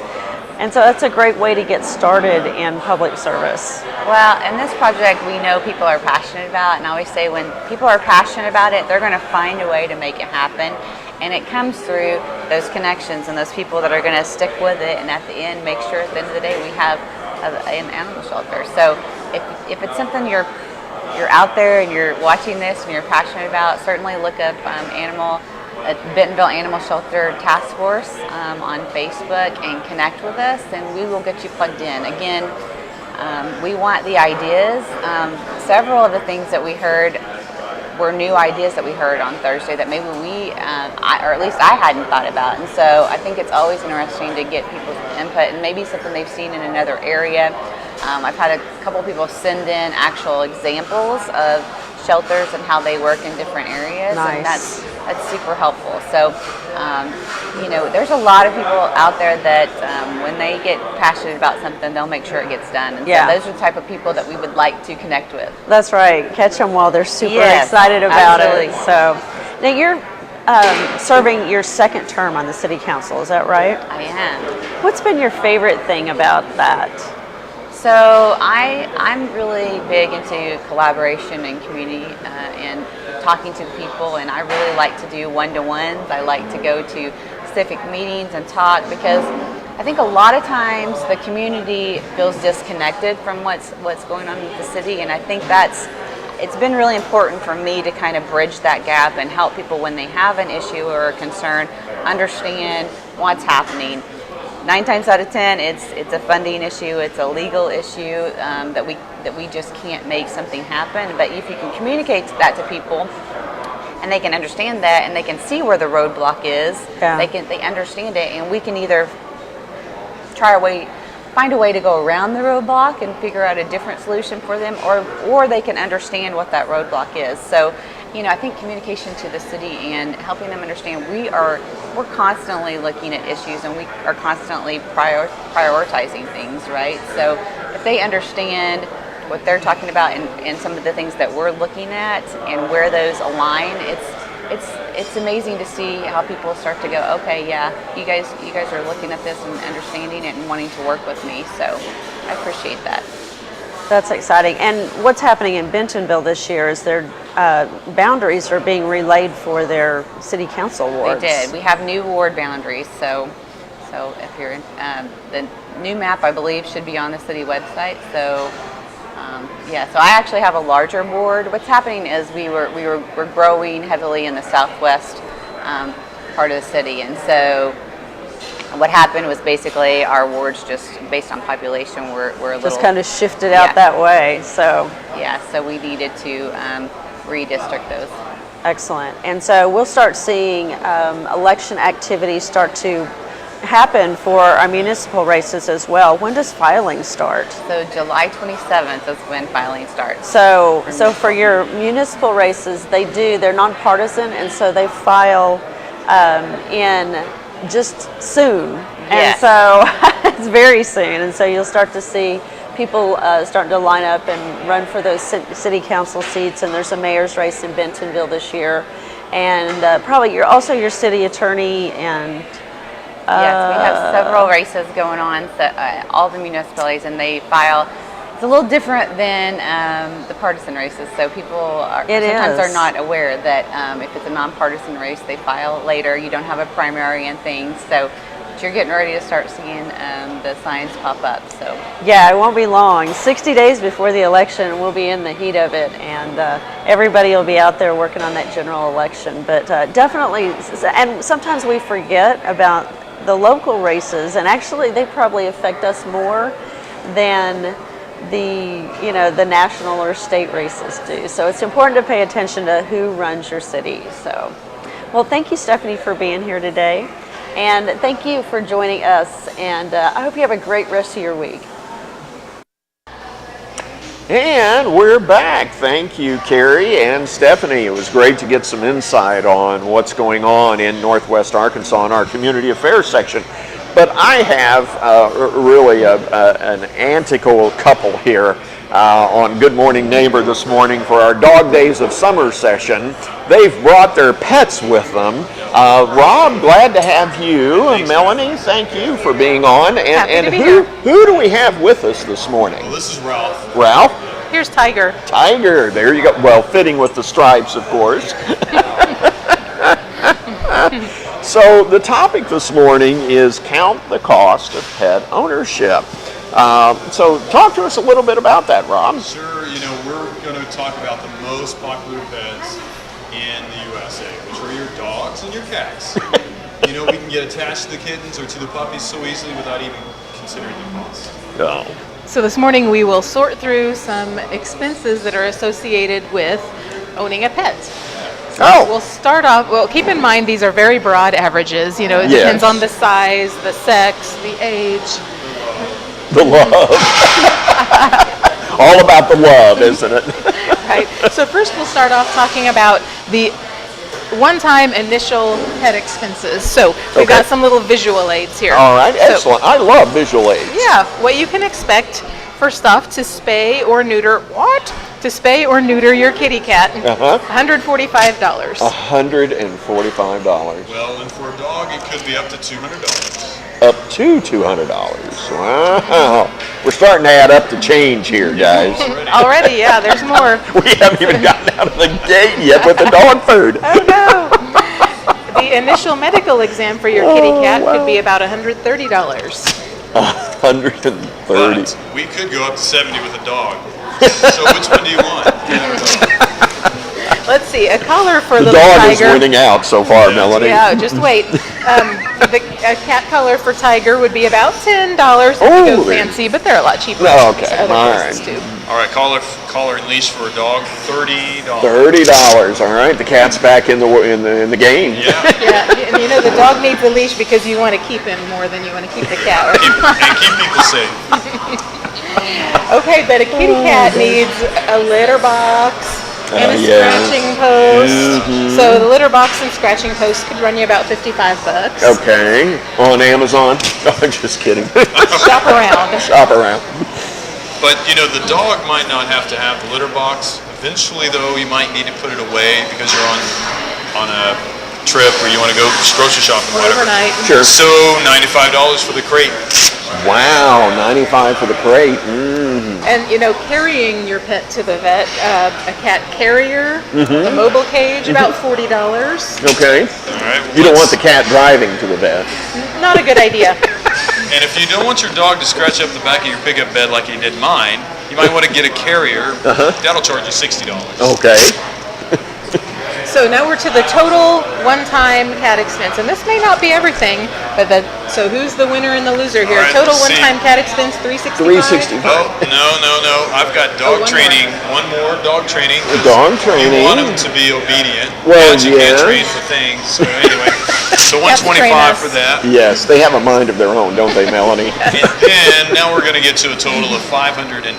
[SPEAKER 8] And so that's a great way to get started in public service.
[SPEAKER 9] Well, in this project, we know people are passionate about it, and I always say when people are passionate about it, they're going to find a way to make it happen. And it comes through those connections and those people that are going to stick with it, and at the end, make sure at the end of the day we have an animal shelter. So if it's something you're out there and you're watching this and you're passionate about, certainly look up Bentonville Animal Shelter Task Force on Facebook and connect with us, and we will get you plugged in. Again, we want the ideas. Several of the things that we heard were new ideas that we heard on Thursday that maybe or at least I hadn't thought about. And so I think it's always interesting to get people's input and maybe something they've seen in another area. I've had a couple people send in actual examples of shelters and how they work in different areas.
[SPEAKER 8] Nice.
[SPEAKER 9] And that's super helpful. So, there's a lot of people out there that when they get passionate about something, they'll make sure it gets done. And so those are the type of people that we would like to connect with.
[SPEAKER 8] That's right. Catch them while they're super excited about it. So now you're serving your 2nd term on the city council, is that right?
[SPEAKER 9] I am.
[SPEAKER 8] What's been your favorite thing about that?
[SPEAKER 9] So I'm really big into collaboration and community and talking to people, and I really like to do one-to-ones. I like to go to specific meetings and talk, because I think a lot of times the community feels disconnected from what's going on with the city, and I think it's been really important for me to kind of bridge that gap and help people when they have an issue or a concern understand what's happening. 9 times out of 10, it's a funding issue, it's a legal issue that we just can't make something happen. But if you can communicate that to people, and they can understand that, and they can see where the roadblock is, they understand it, and we can either find a way to go around the roadblock and figure out a different solution for them, or they can understand what that roadblock is. So, I think communication to the city and helping them understand we're constantly looking at issues and we are constantly prioritizing things, right? So if they understand what they're talking about and some of the things that we're looking at and where those align, it's amazing to see how people start to go, okay, yeah, you guys are looking at this and understanding it and wanting to work with me. So I appreciate that.
[SPEAKER 8] That's exciting. And what's happening in Bentonville this year is their boundaries are being relayed for their city council wards.
[SPEAKER 9] They did. We have new ward boundaries. So if you're in, the new map, I believe, should be on the city website. So so I actually have a larger ward. What's happening is we're growing heavily in the southwest part of the city, and so what happened was basically our wards, just based on population, were a little
[SPEAKER 8] just kind of shifted out that way. So
[SPEAKER 9] so we needed to redistrict those.
[SPEAKER 8] Excellent. And so we'll start seeing election activities start to happen for our municipal races as well. When does filing start?
[SPEAKER 9] So July 27th is when filing starts.
[SPEAKER 8] So for your municipal races, they're nonpartisan, and so they file in just soon. And so it's very soon. And so you'll start to see people starting to line up and run for those city council seats. And there's a mayor's race in Bentonville this year. And probably your city attorney and
[SPEAKER 9] yes, we have several races going on, so, all the municipalities, and they file. It's a little different than the partisan races, so people sometimes are not aware that if it's a nonpartisan race, they file later. You don't have a primary and things, so you're getting ready to start seeing the signs pop up. So
[SPEAKER 8] yeah, it won't be long. 60 days before the election, we'll be in the heat of it, and everybody will be out there working on that general election. But definitely, and sometimes we forget about the local races, and actually they probably affect us more than the national or state races do. So it's important to pay attention to who runs your city. So, well, thank you, Stephanie, for being here today, and thank you for joining us, and I hope you have a great rest of your week.
[SPEAKER 1] And we're back. Thank you, Carrie and Stephanie. It was great to get some insight on what's going on in Northwest Arkansas in our community affairs section. But I have really an antical couple here on Good Morning Neighbor this morning for our Dog Days of Summer session. They've brought their pets with them. Rob, glad to have you. And Melanie, thank you for being on. And who do we have with us this morning?
[SPEAKER 10] Well, this is Ralph.
[SPEAKER 1] Ralph?
[SPEAKER 11] Here's Tiger.
[SPEAKER 1] Tiger, there you go. Well, fitting with the stripes, of course. So the topic this morning is count the cost of pet ownership. So talk to us a little bit about that, Rob.
[SPEAKER 10] Sure. We're going to talk about the most popular pets in the USA, which are your dogs and your cats. We can get attached to the kittens or to the puppies so easily without even considering the cost.
[SPEAKER 1] Oh.
[SPEAKER 11] So this morning we will sort through some expenses that are associated with owning a pet. So we'll start off, keep in mind these are very broad averages. It depends on the size, the sex, the age.
[SPEAKER 1] The love. All about the love, isn't it?
[SPEAKER 11] Right. So first we'll start off talking about the one-time initial pet expenses. So we've got some little visual aids here.
[SPEAKER 1] All right, excellent. I love visual aids.
[SPEAKER 11] Yeah, what you can expect, first off, to spay or neuter, to spay or neuter your kitty cat, $145.
[SPEAKER 1] $145.
[SPEAKER 10] Well, and for a dog, it could be up to $200.
[SPEAKER 1] Up to $200. Wow. We're starting to add up the change here, guys.
[SPEAKER 11] Already, yeah, there's more.
[SPEAKER 1] We haven't even gotten out of the gate yet with the dog food.
[SPEAKER 11] Oh, no. The initial medical exam for your kitty cat could be about $130.
[SPEAKER 1] $130.
[SPEAKER 10] But we could go up to $70 with a dog. So which one do you want?
[SPEAKER 11] Let's see, a collar for
[SPEAKER 1] The
[SPEAKER 11] little
[SPEAKER 1] dog is
[SPEAKER 11] Tiger.
[SPEAKER 1] winning out so far, Melanie.
[SPEAKER 11] Yeah, just wait. A cat collar for Tiger would be about $10 if you go
[SPEAKER 1] Holy.
[SPEAKER 11] fancy, but they're a lot cheaper.
[SPEAKER 1] Oh, okay.
[SPEAKER 11] at other
[SPEAKER 1] All
[SPEAKER 11] places,
[SPEAKER 1] right.
[SPEAKER 11] too.
[SPEAKER 10] All right, collar and leash for a dog, $30.
[SPEAKER 1] $30. All right, the cat's back in the game.
[SPEAKER 10] Yeah.
[SPEAKER 11] Yeah, and you know the dog needs a leash because you want to keep him more than you want to keep the cat. Right?
[SPEAKER 10] And keep people safe.
[SPEAKER 11] Okay, but a kitty cat needs a litter box and a
[SPEAKER 1] yes.
[SPEAKER 11] scratching post. So the litter box and scratching post could run you about $55.
[SPEAKER 1] Okay, on Amazon. Oh, I'm just kidding.
[SPEAKER 11] Shop around.
[SPEAKER 1] Shop around.
[SPEAKER 10] But you know, the dog might not have to have the litter box. Eventually, though, you might need to put it away because you're on a trip or you want to go grocery shopping,
[SPEAKER 11] Or
[SPEAKER 10] whatever.
[SPEAKER 11] overnight.
[SPEAKER 1] Sure.
[SPEAKER 10] So $95 for the crate.
[SPEAKER 1] Wow, 95 for the crate.
[SPEAKER 11] And you know, carrying your pet to the vet, a cat carrier, a mobile cage, about $40.
[SPEAKER 1] Okay.
[SPEAKER 10] All right. Well,
[SPEAKER 1] You don't want the cat driving to the vet.
[SPEAKER 11] Not a good idea.
[SPEAKER 10] And if you don't want your dog to scratch up the back of your pickup bed like he did mine, you might want to get a carrier. That'll charge you $60.
[SPEAKER 1] Okay.
[SPEAKER 11] So now we're to the total one-time cat expense, and this may not be everything, but so who's the winner and the loser here?
[SPEAKER 10] All right,
[SPEAKER 11] Total
[SPEAKER 10] let's see.
[SPEAKER 11] one-time cat expense, $365.
[SPEAKER 1] $365.
[SPEAKER 10] Oh, no. I've got dog
[SPEAKER 11] one
[SPEAKER 10] training. One more dog training. 'cause
[SPEAKER 1] Dog training.
[SPEAKER 10] You want them to be obedient.
[SPEAKER 1] Well,
[SPEAKER 10] Cats you can't
[SPEAKER 1] yes.
[SPEAKER 10] train for things. So anyway, so
[SPEAKER 11] Cats train us.
[SPEAKER 10] $125 for that.
[SPEAKER 1] Yes, they have a mind of their own, don't they, Melanie?
[SPEAKER 10] And now we're going to get to a total of $580.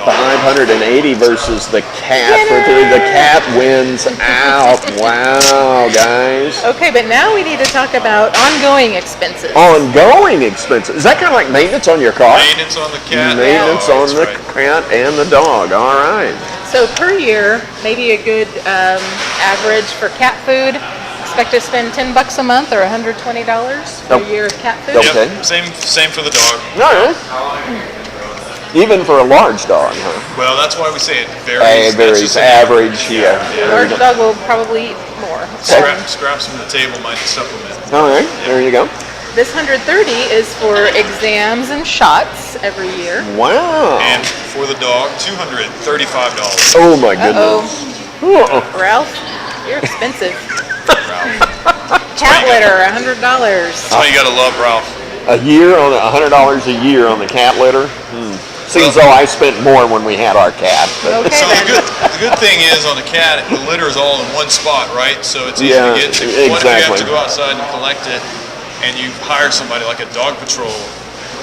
[SPEAKER 1] 580 versus the cat. The cat wins out. Wow, guys.
[SPEAKER 11] Okay, but now we need to talk about ongoing expenses.
[SPEAKER 1] Ongoing expenses. Is that kind of like maintenance on your car?
[SPEAKER 10] Maintenance on the cat.
[SPEAKER 1] Maintenance
[SPEAKER 10] Oh,
[SPEAKER 1] on the
[SPEAKER 10] that's right.
[SPEAKER 1] cat and the dog. All right.
[SPEAKER 11] So per year, maybe a good average for cat food. Expect to spend $10 a month or $120 for a year of cat food.
[SPEAKER 1] Okay.
[SPEAKER 10] Yep, same for the dog.
[SPEAKER 1] All right. Even for a large dog, huh?
[SPEAKER 10] Well, that's why we say it varies. That's
[SPEAKER 1] Varies.
[SPEAKER 10] just an
[SPEAKER 1] Average, yeah.
[SPEAKER 11] A large dog will probably eat more.
[SPEAKER 10] Scraps from the table might supplement.
[SPEAKER 1] All right, there you go.
[SPEAKER 11] This $130 is for exams and shots every year.
[SPEAKER 1] Wow.
[SPEAKER 10] And for the dog, $235.
[SPEAKER 1] Oh my
[SPEAKER 11] Uh-oh.
[SPEAKER 1] goodness. Uh-oh.
[SPEAKER 11] Ralph, you're expensive. Cat litter, $100.
[SPEAKER 10] That's why you gotta love Ralph.
[SPEAKER 1] $100 a year on the cat litter. Seems though I spent more when we had our cat. But
[SPEAKER 11] Okay
[SPEAKER 10] So
[SPEAKER 11] then.
[SPEAKER 10] the good thing is on the cat, the litter is all in one spot, right? So it's easy
[SPEAKER 1] Yeah,
[SPEAKER 10] to get to. What if you have
[SPEAKER 1] exactly.
[SPEAKER 10] to go outside and collect it, and you hire somebody like a dog patrol,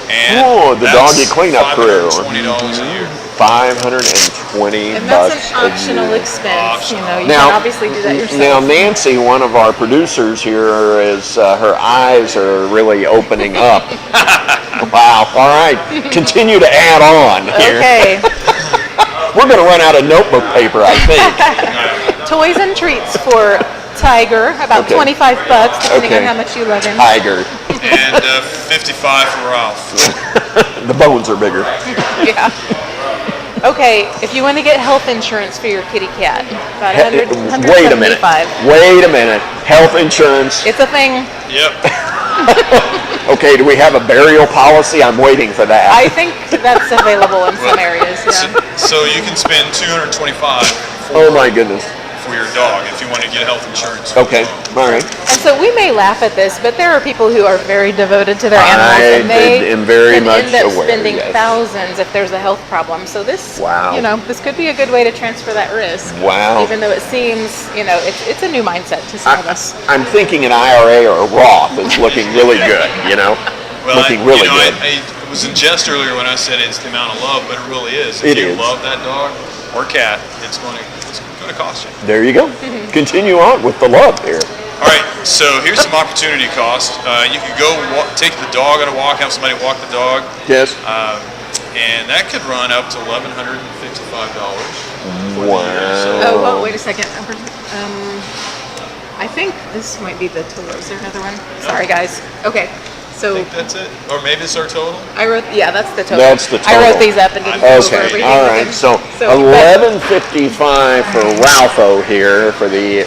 [SPEAKER 10] and
[SPEAKER 1] the
[SPEAKER 10] that's
[SPEAKER 1] doggy cleanup crew.
[SPEAKER 10] $520 a year.
[SPEAKER 1] $520
[SPEAKER 11] And that's an
[SPEAKER 1] a
[SPEAKER 11] optional
[SPEAKER 1] year.
[SPEAKER 11] expense. You know, you
[SPEAKER 1] Now-
[SPEAKER 11] can obviously do that yourself.
[SPEAKER 1] Now Nancy, one of our producers here, is her eyes are really opening up. Wow. All right. Continue to add on here.
[SPEAKER 11] Okay.
[SPEAKER 1] We're going to run out of notebook paper, I think.
[SPEAKER 11] Toys and treats for Tiger, about
[SPEAKER 1] Okay.
[SPEAKER 11] $25, depending on
[SPEAKER 1] Okay.
[SPEAKER 11] how much you love him.
[SPEAKER 1] Tiger.
[SPEAKER 10] And 55 for Ralph.
[SPEAKER 1] The bones are bigger.
[SPEAKER 11] Yeah. Okay, if you want to get health insurance for your kitty cat, about $100,
[SPEAKER 1] Wait a minute.
[SPEAKER 11] $175.
[SPEAKER 1] Wait a minute. Health insurance.
[SPEAKER 11] It's a thing.
[SPEAKER 10] Yep.
[SPEAKER 1] Okay, do we have a burial policy? I'm waiting for that.
[SPEAKER 11] I think that's available in some areas.
[SPEAKER 10] So,
[SPEAKER 11] Yeah.
[SPEAKER 10] so you can spend $225
[SPEAKER 1] Oh my goodness.
[SPEAKER 10] for your dog if you want to get health insurance.
[SPEAKER 1] Okay, all right.
[SPEAKER 11] And so we may laugh at this, but there are people who are very devoted to their
[SPEAKER 1] I
[SPEAKER 11] animals, and they
[SPEAKER 1] am very
[SPEAKER 11] can
[SPEAKER 1] much
[SPEAKER 11] end up
[SPEAKER 1] aware,
[SPEAKER 11] spending
[SPEAKER 1] yes.
[SPEAKER 11] thousands if there's a health problem. So this,
[SPEAKER 1] Wow.
[SPEAKER 11] you know, this could be a good way to transfer that risk.
[SPEAKER 1] Wow.
[SPEAKER 11] Even though it seems, you know, it's a new mindset to some of us.
[SPEAKER 1] I'm thinking an IRA or a Roth is looking really good, you know?
[SPEAKER 10] Well,
[SPEAKER 1] looking really good.
[SPEAKER 10] I was in jest earlier when I said it's the amount of love, but it really is.
[SPEAKER 1] It
[SPEAKER 10] If you
[SPEAKER 1] is.
[SPEAKER 10] love that dog or cat, it's going to cost you.
[SPEAKER 1] There you go. Continue on with the love here.
[SPEAKER 10] All right, so here's some opportunity cost. You could go take the dog on a walk, have somebody walk the dog,
[SPEAKER 1] Yes.
[SPEAKER 10] and that could run up to $1,155.
[SPEAKER 1] Wow.
[SPEAKER 11] Oh, well, wait a second. I think this might be the total. Is there another one? Sorry, guys. Okay,
[SPEAKER 10] I
[SPEAKER 11] so
[SPEAKER 10] think that's it. Or maybe it's our total.
[SPEAKER 11] I wrote. Yeah, that's the total.
[SPEAKER 1] That's the
[SPEAKER 11] I wrote
[SPEAKER 1] total.
[SPEAKER 11] these up and didn't go over
[SPEAKER 1] Okay,
[SPEAKER 11] everything.
[SPEAKER 1] all
[SPEAKER 11] with
[SPEAKER 1] right.
[SPEAKER 11] them.
[SPEAKER 1] So
[SPEAKER 11] So, but-
[SPEAKER 1] $11.55 for Ralpho here for the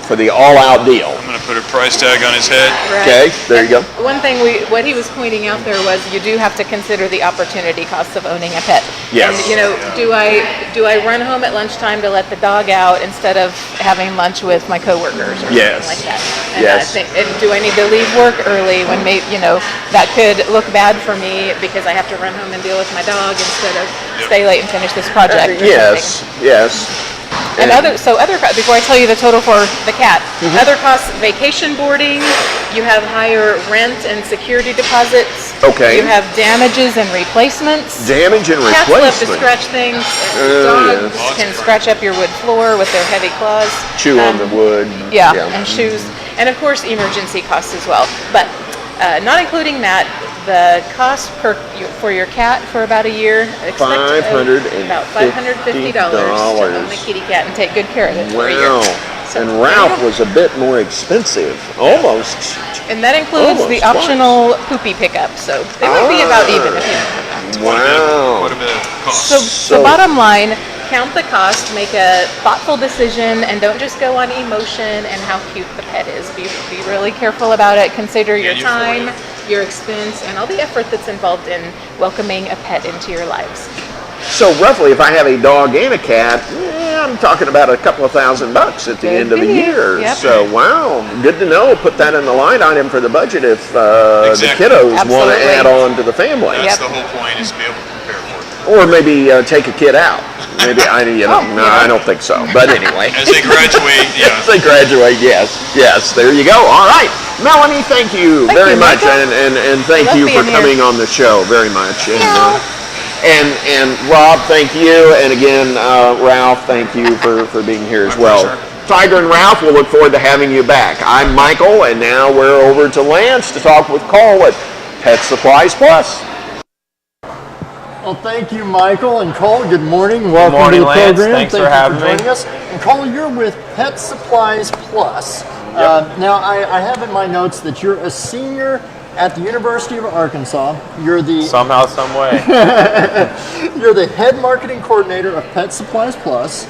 [SPEAKER 1] for the all-out deal.
[SPEAKER 10] I'm going to put a price tag on his head.
[SPEAKER 1] Okay, there you go.
[SPEAKER 11] One thing what he was pointing out there was you do have to consider the opportunity costs of owning a pet.
[SPEAKER 1] Yes.
[SPEAKER 11] And, you know, do I run home at lunchtime to let the dog out instead of having lunch with my coworkers or
[SPEAKER 1] Yes.
[SPEAKER 11] something like that? And
[SPEAKER 1] Yes.
[SPEAKER 11] and do I need to leave work early when that could look bad for me because I have to run home and deal with my dog instead of stay late and finish this project?
[SPEAKER 1] Yes, yes.
[SPEAKER 11] And before I tell you the total for the cat, other costs: vacation boarding. You have higher rent and security deposits.
[SPEAKER 1] Okay.
[SPEAKER 11] You have damages and replacements.
[SPEAKER 1] Damage and
[SPEAKER 11] Cats love to
[SPEAKER 1] replacement.
[SPEAKER 11] scratch things. Dogs
[SPEAKER 10] yes.
[SPEAKER 11] can scratch up your wood floor with their heavy claws.
[SPEAKER 1] Chew on the wood.
[SPEAKER 11] Yeah, and shoes, and of course emergency costs as well. But not including that, the cost for your cat for about a year, expect about $550 to own a kitty cat and take good care of it for a year.
[SPEAKER 1] Wow.
[SPEAKER 11] So,
[SPEAKER 1] And Ralph was a bit more expensive, almost.
[SPEAKER 11] and that includes the
[SPEAKER 1] almost
[SPEAKER 11] optional poopy pickup, so they would be about even if you.
[SPEAKER 1] Wow.
[SPEAKER 10] Quite a bit of cost.
[SPEAKER 11] So bottom line, count the cost, make a thoughtful decision, and don't just go on emotion and how cute the pet is. Be really careful about it. Consider your time, your expense, and all the effort that's involved in welcoming a pet into your lives.
[SPEAKER 1] So roughly, if I have a dog and a cat, I'm talking about a couple of $1,000 at the end of the year.
[SPEAKER 11] Yep.
[SPEAKER 1] So wow, good to know. Put that in the line item for the budget if the kiddos want to
[SPEAKER 11] Absolutely.
[SPEAKER 1] add on to the family.
[SPEAKER 10] That's the whole point, is to be able to prepare for it.
[SPEAKER 1] Or maybe take a kid out. Maybe I don't think so. But anyway.
[SPEAKER 10] As they graduate,
[SPEAKER 1] As they graduate, yes. There you go. All right. Melanie, thank you very much. And thank you for coming on the show very much. And Rob, thank you. And again, Ralph, thank you for being here as well. Tiger and Ralph, we'll look forward to having you back. I'm Michael, and now we're over to Lance to talk with Cole at Pet Supplies Plus.
[SPEAKER 12] Well, thank you, Michael and Cole. Good morning. Welcome to the program.
[SPEAKER 13] Thanks for having me.
[SPEAKER 12] Joining us. And Cole, you're with Pet Supplies Plus. Now, I have in my notes that you're a senior at the University of Arkansas. You're the
[SPEAKER 13] Somehow, some way.
[SPEAKER 12] you're the head marketing coordinator of Pet Supplies Plus.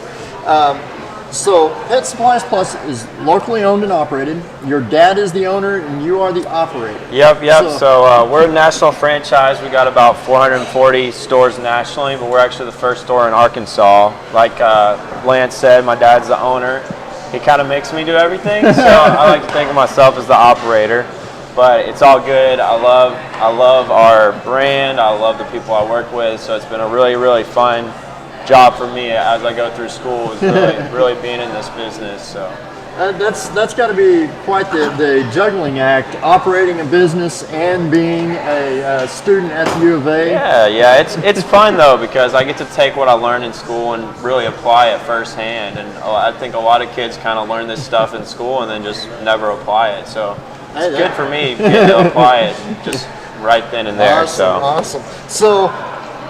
[SPEAKER 12] So Pet Supplies Plus is locally owned and operated. Your dad is the owner and you are the operator.
[SPEAKER 13] Yep. So we're a national franchise. We got about 440 stores nationally, but we're actually the first store in Arkansas. Like Lance said, my dad's the owner. He kind of makes me do everything, so I like to think of myself as the operator. But it's all good. I love our brand. I love the people I work with. So it's been a really, really fun job for me as I go through school, is really being in this business. So
[SPEAKER 12] that's got to be quite the juggling act, operating a business and being a student at the U of A.
[SPEAKER 13] Yeah, it's fun though, because I get to take what I learned in school and really apply it firsthand. And I think a lot of kids kind of learn this stuff in school and then just never apply it. So it's good for me getting to apply it just right then and there.
[SPEAKER 12] Awesome. So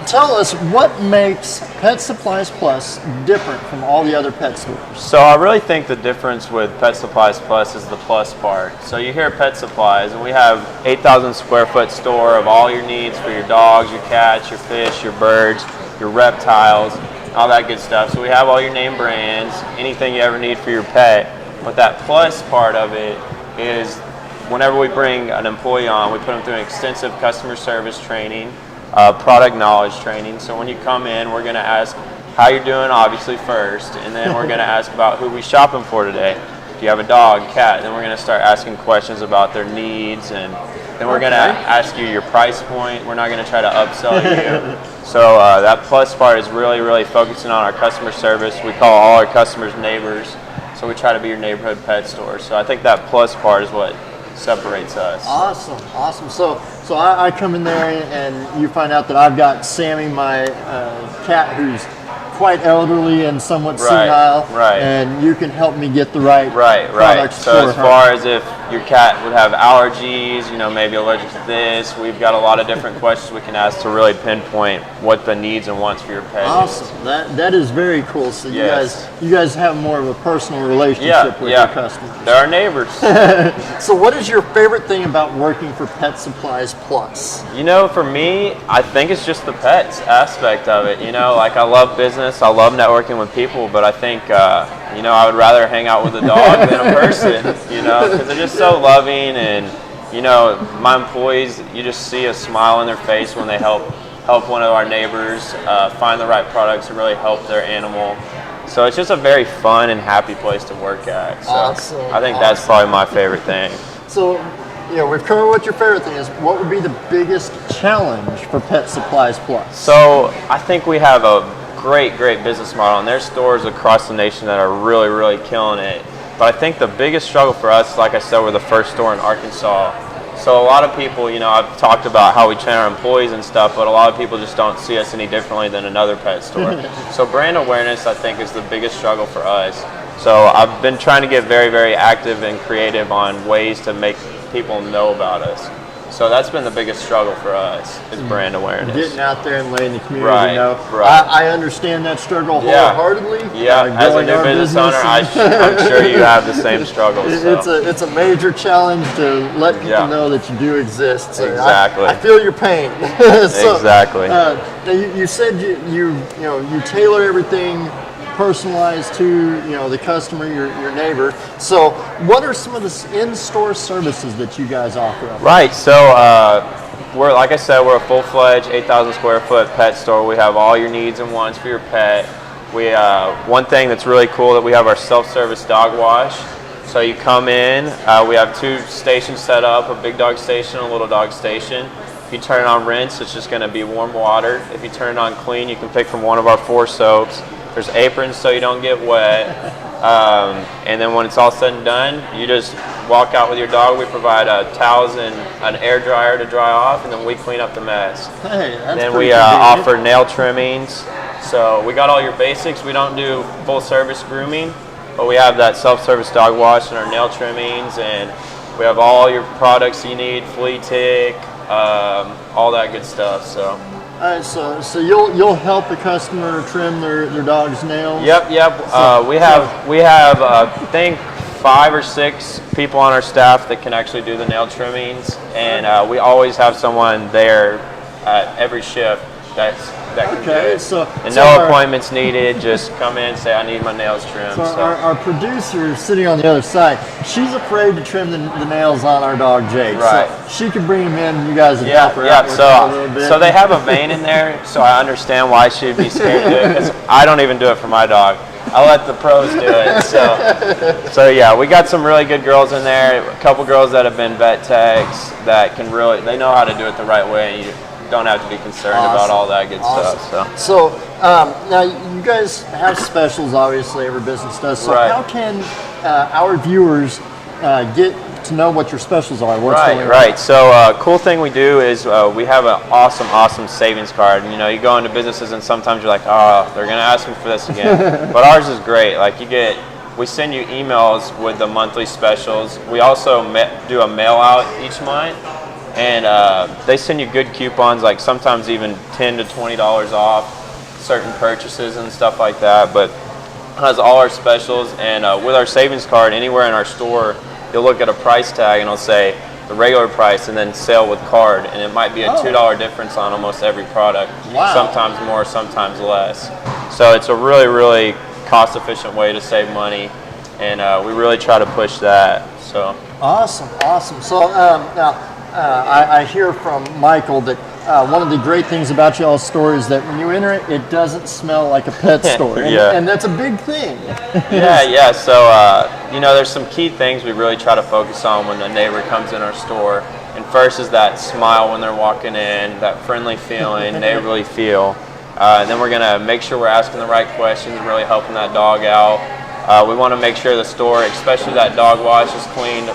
[SPEAKER 12] tell us, what makes Pet Supplies Plus different from all the other pet stores?
[SPEAKER 13] So I really think the difference with Pet Supplies Plus is the plus part. So you hear Pet Supplies, and we have 8,000 square foot store of all your needs for your dogs, your cats, your fish, your birds, your reptiles, all that good stuff. So we have all your name brands, anything you ever need for your pet. But that plus part of it is whenever we bring an employee on, we put them through an extensive customer service training, product knowledge training. So when you come in, we're going to ask how you're doing, obviously, first, and then we're going to ask about who we shopping for today. Do you have a dog, cat? Then we're going to start asking questions about their needs, and then we're going to ask you your price point. We're not going to try to upsell you. So that plus part is really, really focusing on our customer service. We call all our customers neighbors, so we try to be your neighborhood pet store. So I think that plus part is what separates us.
[SPEAKER 12] Awesome. So I come in there and you find out that I've got Sammy, my cat, who's quite elderly and somewhat senile, and you can help me get the right products
[SPEAKER 13] So
[SPEAKER 12] for
[SPEAKER 13] as
[SPEAKER 12] her.
[SPEAKER 13] far as if your cat would have allergies, maybe allergic to this, we've got a lot of different questions we can ask to really pinpoint what the needs and wants for your pet
[SPEAKER 12] Awesome.
[SPEAKER 13] is.
[SPEAKER 12] That is very cool. So
[SPEAKER 13] Yes.
[SPEAKER 12] you guys have more of a personal relationship with your customers.
[SPEAKER 13] They're our neighbors.
[SPEAKER 12] So what is your favorite thing about working for Pet Supplies Plus?
[SPEAKER 13] For me, I think it's just the pets aspect of it. Like I love business. business. I love networking with people, but I think, you know, I would rather hang out with a dog than a person, you know, because they're just so loving. And, you know, my employees, you just see a smile on their face when they help one of our neighbors find the right products to really help their animal. So it's just a very fun and happy place to work at. So
[SPEAKER 12] Awesome.
[SPEAKER 13] I think that's probably my favorite thing.
[SPEAKER 12] So, you know, we've covered what your favorite thing is. What would be the biggest challenge for Pet Supplies Plus?
[SPEAKER 13] So I think we have a great business model, and there's stores across the nation that are really killing it. But I think the biggest struggle for us, like I said, we're the first store in Arkansas. So a lot of people, you know, I've talked about how we train our employees and stuff, but a lot of people just don't see us any differently than another pet store. So brand awareness, I think, is the biggest struggle for us. So I've been trying to get very active and creative on ways to make people know about us. So that's been the biggest struggle for us, is brand awareness.
[SPEAKER 12] Getting out there and letting the community
[SPEAKER 13] Right,
[SPEAKER 12] know.
[SPEAKER 13] right.
[SPEAKER 12] I understand that struggle
[SPEAKER 13] Yeah.
[SPEAKER 12] wholeheartedly.
[SPEAKER 13] Yeah, as a new business owner, I'm sure you have the same struggles. So.
[SPEAKER 12] It's a major challenge to let people know that you do exist. So
[SPEAKER 13] Exactly.
[SPEAKER 12] I feel your pain. So,
[SPEAKER 13] Exactly.
[SPEAKER 12] You said you tailor everything personalized to, you know, the customer, your neighbor. So what are some of the in-store services that you guys offer?
[SPEAKER 13] Right, so we're, like I said, we're a full-fledged 8,000 square foot pet store. We have all your needs and wants for your pet. We one thing that's really cool, that we have our self-service dog wash. So you come in, we have 2 stations set up, a big dog station and a little dog station. If you turn it on rinse, it's just going to be warm water. If you turn it on clean, you can pick from one of our 4 soaps. There's aprons so you don't get wet. And then when it's all said and done, you just walk out with your dog. We provide towels and an air dryer to dry off, and then we clean up the mess.
[SPEAKER 12] Hey, that's
[SPEAKER 13] then
[SPEAKER 12] pretty
[SPEAKER 13] we
[SPEAKER 12] convenient.
[SPEAKER 13] offer nail trimmings. So we got all your basics. We don't do full service grooming, but we have that self-service dog wash and our nail trimmings, and we have all your products you need, flea tick, all that good stuff. So.
[SPEAKER 12] All right, so you'll help the customer trim their dog's nails.
[SPEAKER 13] Yep. We have I think 5 or 6 people on our staff that can actually do the nail trimmings, and we always have someone there at every shift that can do it. And no appointments needed. Just come in, say I need my nails trimmed.
[SPEAKER 12] So our producer sitting on the other side, she's afraid to trim the nails on our dog Jake.
[SPEAKER 13] Right.
[SPEAKER 12] So she could bring him in. You guys would help her out with that a little bit.
[SPEAKER 13] So they have a vein in there, so I understand why she'd be scared to do it, because I don't even do it for my dog. I let the pros do it. So yeah, we got some really good girls in there. A couple girls that have been vet techs that can they know how to do it the right way. And you don't have to be concerned about all that good stuff.
[SPEAKER 12] So now you guys have specials, obviously every business does. So how can our viewers get to know what your specials are? What's going on?
[SPEAKER 13] Right. So cool thing we do is we have an awesome savings card. And, you know, you go into businesses and sometimes you're like, oh, they're gonna ask me for this again. But ours is great. Like we send you emails with the monthly specials. We also do a mail out each month. And they send you good coupons, like sometimes even $10 to $20 off certain purchases and stuff like that. But it has all our specials, and with our savings card, anywhere in our store, you'll look at a price tag and it'll say the regular price and then sale with card, and it might be a $2 difference on almost every product.
[SPEAKER 12] Wow.
[SPEAKER 13] Sometimes more, sometimes less. So it's a really cost-efficient way to save money, and we really try to push that. So
[SPEAKER 12] Awesome. So now. I hear from Michael that one of the great things about y'all's store is that when you enter it, it doesn't smell like a pet store. And that's a big thing.
[SPEAKER 13] Yeah. So, you know, there's some key things we really try to focus on when a neighbor comes in our store. And first is that smile when they're walking in, that friendly feeling, neighborly feel. And then we're going to make sure we're asking the right questions, really helping that dog out. We want to make sure the store, especially that dog wash, is cleaned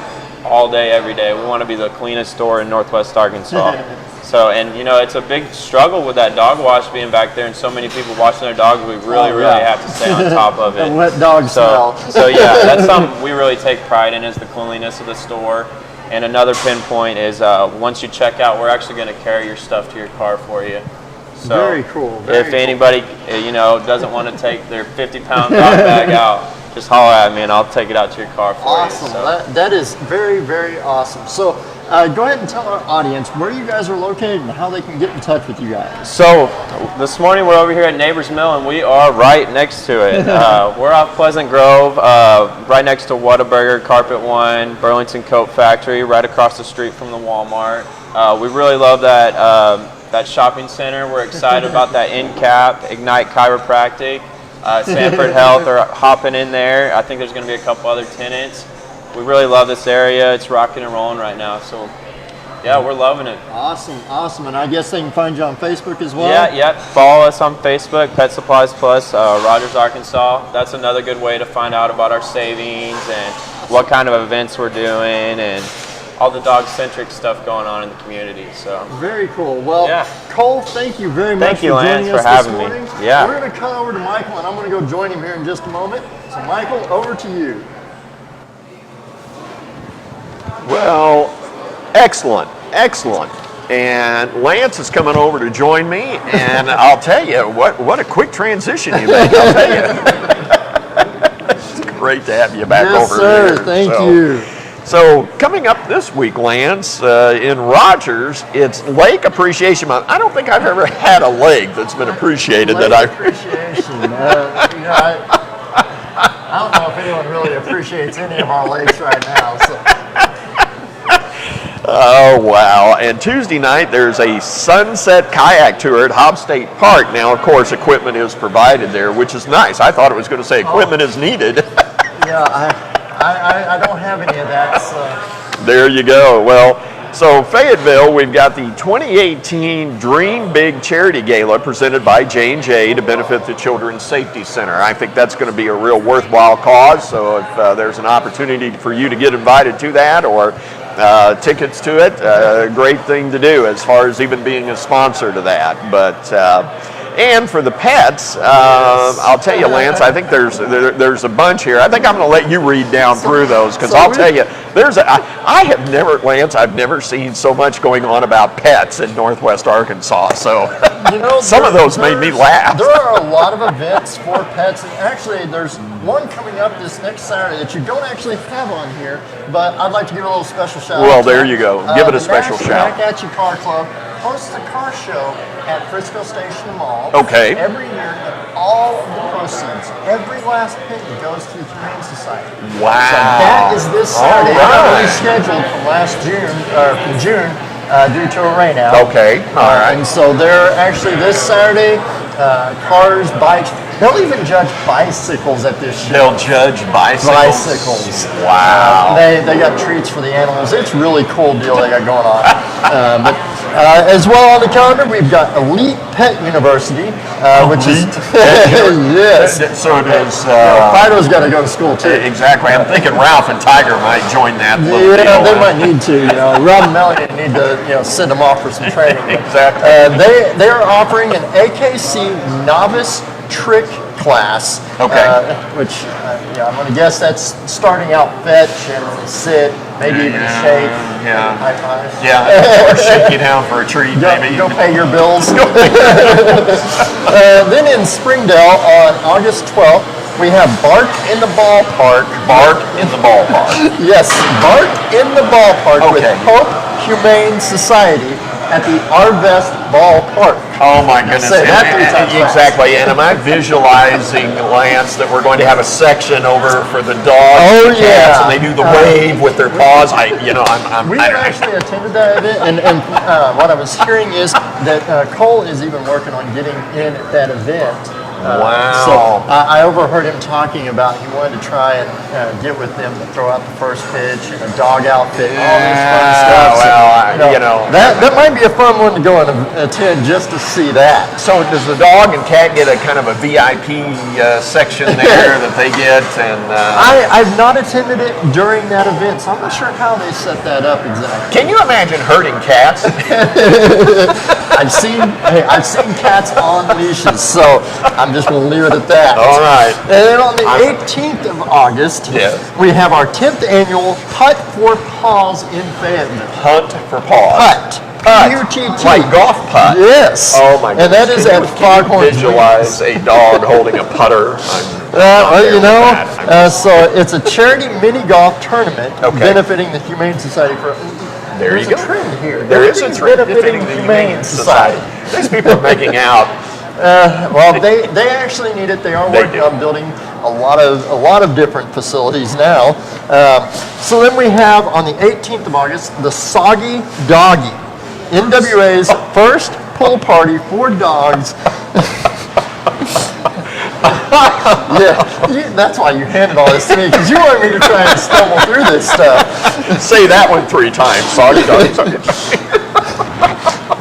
[SPEAKER 13] all day, every day. We want to be the cleanest store in Northwest Arkansas. So, and you know, it's a big struggle with that dog wash being back there and so many people washing their dogs. We really have to stay on top of it.
[SPEAKER 12] And let dogs smell.
[SPEAKER 13] So yeah, that's something we really take pride in, is the cleanliness of the store. And another pinpoint is once you check out, we're actually going to carry your stuff to your car for you. So
[SPEAKER 12] very cool.
[SPEAKER 13] If anybody, you know, doesn't want to take their 50-pound dog bag out, just holler at me and I'll take it out to your car for you.
[SPEAKER 12] Awesome. That is very awesome. So Go ahead and tell our audience where you guys are located and how they can get in touch with you guys.
[SPEAKER 13] So this morning we're over here at Neighbors Mill, and we are right next to it. We're off Pleasant Grove, right next to Whataburger, Carpet One, Burlington Coat Factory, right across the street from the Walmart. We really love that shopping center. We're excited about that end cap, Ignite Chiropractic, Sanford Health are hopping in there. I think there's going to be a couple other tenants. We really love this area. It's rocking and rolling right now. So, yeah, we're loving it.
[SPEAKER 12] Awesome. And I guess they can find you on Facebook as well?
[SPEAKER 13] Yeah. Follow us on Facebook, Pet Supplies Plus, Rogers, Arkansas. That's another good way to find out about our savings and what kind of events we're doing and all the dog-centric stuff going on in the community. So
[SPEAKER 12] very cool. Well, yeah. Cole, thank you very much
[SPEAKER 13] for joining us this morning. Yeah.
[SPEAKER 12] We're going to cut over to Michael, and I'm going to go join him here in just a moment. So, Michael, over to you.
[SPEAKER 1] Well, excellent. And Lance is coming over to join me, and I'll tell you, what a quick transition you made, I'll tell you. It's great to have you back over here.
[SPEAKER 12] Yes, sir, thank you.
[SPEAKER 1] So coming up this week, Lance, in Rogers, it's Lake Appreciation Month. I don't think I've ever had a lake that's been appreciated.
[SPEAKER 12] Appreciation. I don't know if anyone really appreciates any of our lakes right now. So.
[SPEAKER 1] Oh, wow. And Tuesday night, there's a sunset kayak tour at Hobbs State Park. Now, of course, equipment is provided there, which is nice. I thought it was going to say equipment is needed.
[SPEAKER 12] Yeah, I don't have any of that. So.
[SPEAKER 1] There you go. Well, so Fayetteville, we've got the 2018 Dream Big Charity Gala presented by J&J to benefit the Children's Safety Center. I think that's going to be a real worthwhile cause. So if there's an opportunity for you to get invited to that or tickets to it, great thing to do as far as even being a sponsor to that. But and for the pets, I'll tell you, Lance, I think there's a bunch here. I think I'm going to let you read down through those because I'll tell you, I have never, Lance, I've never seen so much going on about pets in Northwest Arkansas. So some of those made me laugh.
[SPEAKER 12] There are a lot of events for pets, and actually there's one coming up this next Saturday that you don't actually have on here, but I'd like to give a little special shout out.
[SPEAKER 1] Well, there you go. Give it a special shout.
[SPEAKER 12] The National Car Club hosts a car show at Frisco Station Mall.
[SPEAKER 1] Okay.
[SPEAKER 12] Every year, and all of the proceeds, every last penny goes to the Humane Society.
[SPEAKER 1] Wow.
[SPEAKER 12] So that is this Saturday. It got rescheduled from June due to a rainout.
[SPEAKER 1] Okay. All right.
[SPEAKER 12] And so they're actually this Saturday, cars, bikes. They'll even judge bicycles at this show.
[SPEAKER 1] They'll judge bicycles. Wow.
[SPEAKER 12] They got treats for the animals. It's a really cool deal they got going on. But as well on the calendar, we've got Elite Pet University, which is yes.
[SPEAKER 1] So it is.
[SPEAKER 12] Fido's got to go to school too.
[SPEAKER 1] Exactly. I'm thinking Ralph and Tiger might join that.
[SPEAKER 12] Yeah, they might need to. Rob and Melanie need to send them off for some training.
[SPEAKER 1] Exactly.
[SPEAKER 12] They are offering an AKC novice trick class.
[SPEAKER 1] Okay.
[SPEAKER 12] Which I'm going to guess that's starting out fetch and sit, maybe even shake.
[SPEAKER 1] Yeah.
[SPEAKER 12] High five.
[SPEAKER 1] Yeah. Or shake you down for a treat, maybe.
[SPEAKER 12] Go pay your bills. Then in Springdale on August 12th, we have Bark in the Ballpark.
[SPEAKER 1] Bark in the Ballpark.
[SPEAKER 12] Yes, Bark in the Ballpark with Hope Humane Society at the Arvest Ballpark.
[SPEAKER 1] Oh my goodness.
[SPEAKER 12] Say that 3 times
[SPEAKER 1] exactly. And am I visualizing, Lance, that we're going to have a section over for the dogs and cats, and they do the wave with their paws?
[SPEAKER 12] We actually attended that event, and what I was hearing is that Cole is even working on getting in at that event.
[SPEAKER 1] Wow.
[SPEAKER 12] So I overheard him talking about he wanted to try and get with them to throw out the first pitch and a dog outfit and all this fun stuff.
[SPEAKER 1] Well,
[SPEAKER 12] that might be a fun one to go and attend just to see that.
[SPEAKER 1] So does the dog and cat get a kind of a VIP section there that they get? And
[SPEAKER 12] I've not attended it during that event, so I'm not sure how they set that up exactly.
[SPEAKER 1] Can you imagine herding cats?
[SPEAKER 12] I've seen cats on leashes, so I'm just going to leave it at that.
[SPEAKER 1] All right.
[SPEAKER 12] And then on the 18th of August, we have our 10th annual Putt for Paws in Fayetteville.
[SPEAKER 1] Hunt for Paws.
[SPEAKER 12] Putt. P-U-T-T.
[SPEAKER 1] Like golf putt?
[SPEAKER 12] Yes.
[SPEAKER 1] Oh my goodness.
[SPEAKER 12] And that is at Foghorn.
[SPEAKER 1] Visualize a dog holding a putter.
[SPEAKER 12] So it's a charity mini golf tournament benefiting the Humane Society for
[SPEAKER 1] There you go.
[SPEAKER 12] There's a trend here.
[SPEAKER 1] There is a trend.
[SPEAKER 12] Benefiting the Humane Society.
[SPEAKER 1] These people are making out.
[SPEAKER 12] Well, they actually need it. They are working on building a lot of different facilities now. So then we have on the 18th of August the Soggy Doggy, NWA's first pool party for dogs. Yeah, that's why you handed all this to me, because you wanted me to try and stumble through this stuff.
[SPEAKER 1] Say that one 3 times. Soggy Doggy.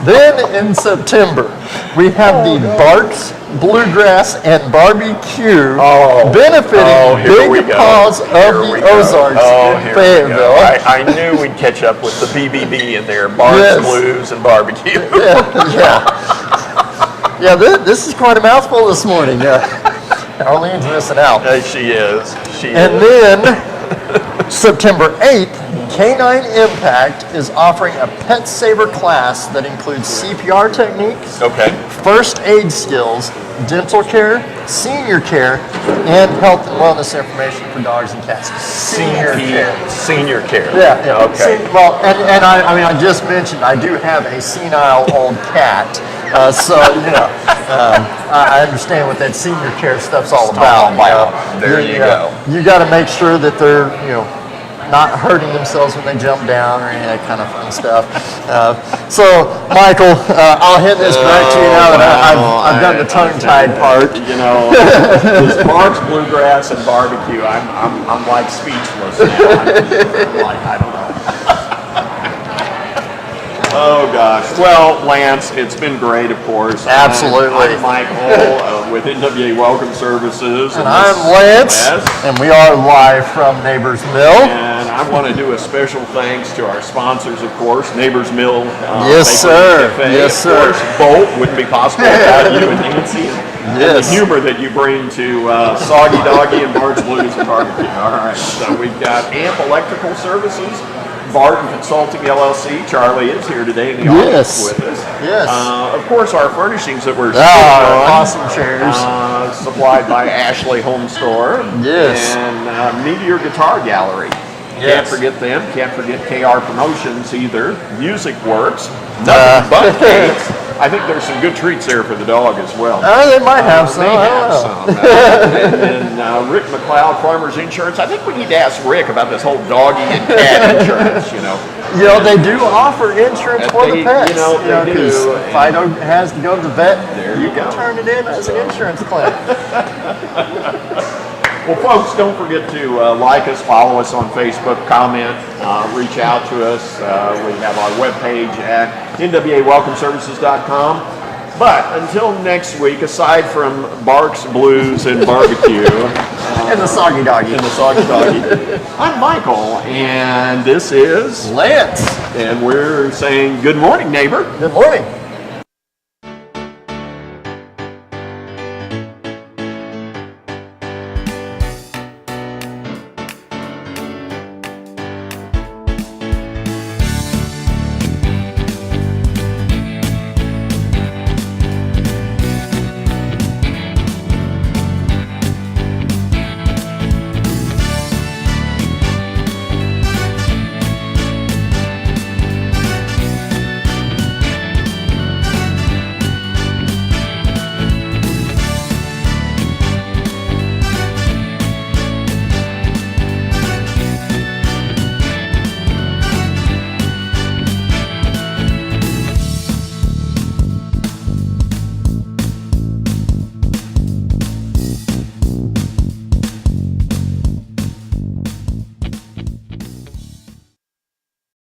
[SPEAKER 12] Then in September, we have the Barks, Bluegrass, and Barbecue benefiting Big Paws of the Ozarks in Fayetteville.
[SPEAKER 1] I knew we'd catch up with the BBB in there. Barks, Blues, and Barbecue.
[SPEAKER 12] Yeah, this is quite a mouthful this morning. Arlene's missing out.
[SPEAKER 1] She is.
[SPEAKER 12] And then September 8th, Canine Impact is offering a Pet Saver class that includes CPR techniques, first aid skills, dental care, senior care, and health and wellness information for dogs and cats. Senior care. Yeah.
[SPEAKER 1] Okay.
[SPEAKER 12] Well, and I just mentioned I do have a senile old cat. So, I understand what that senior care stuff's all about.
[SPEAKER 1] There you go.
[SPEAKER 12] You got to make sure that they're, not hurting themselves when they jump down or any of that kind of fun stuff. So, Michael, I'll hand this back to you now that I've done the tongue-tied part.
[SPEAKER 1] This Barks, Bluegrass, and Barbecue, I'm like speechless now. I don't know. Oh gosh. Well, Lance, it's been great, of course.
[SPEAKER 12] Absolutely.
[SPEAKER 1] I'm Michael with NWA Welcome Services.
[SPEAKER 12] And I'm Lance. And we are live from Neighbors Mill.
[SPEAKER 1] And I want to do a special thanks to our sponsors, of course, Neighbors Mill.
[SPEAKER 12] Yes, sir.
[SPEAKER 1] Cafe.
[SPEAKER 12] Yes, sir.
[SPEAKER 1] Of course, Bolt wouldn't be possible without you and Nancy. And the humor that you bring to Soggy Doggy and Barks, Blues, and Barbecue. All right. So we've got AMP Electrical Services. Barton Consulting LLC. Charlie is here today in the office with us.
[SPEAKER 12] Yes.
[SPEAKER 1] Of course, our furnishings that we're
[SPEAKER 12] awesome chairs.
[SPEAKER 1] Supplied by Ashley Home Store.
[SPEAKER 12] Yes.
[SPEAKER 1] And Meteor Guitar Gallery. Can't forget them. Can't forget KR Promotions either. Music Works. Nothing but cakes. I think there's some good treats there for the dog as well.
[SPEAKER 12] They might have some.
[SPEAKER 1] And Rick McLeod, Farmers Insurance. I think we need to ask Rick about this whole doggy and cat insurance,
[SPEAKER 12] they do offer insurance for the pets.
[SPEAKER 1] They do.
[SPEAKER 12] If Fido has to go to the vet,
[SPEAKER 1] you
[SPEAKER 12] can turn it in as an insurance claim.
[SPEAKER 1] Well, folks, don't forget to like us, follow us on Facebook, comment, reach out to us. We have our webpage at nwawelcomeservices.com. But until next week, aside from Barks, Blues, and Barbecue,
[SPEAKER 12] and the Soggy Doggy,
[SPEAKER 1] I'm Michael, and this is
[SPEAKER 12] Lance.
[SPEAKER 1] And we're saying good morning, neighbor.
[SPEAKER 12] Good morning.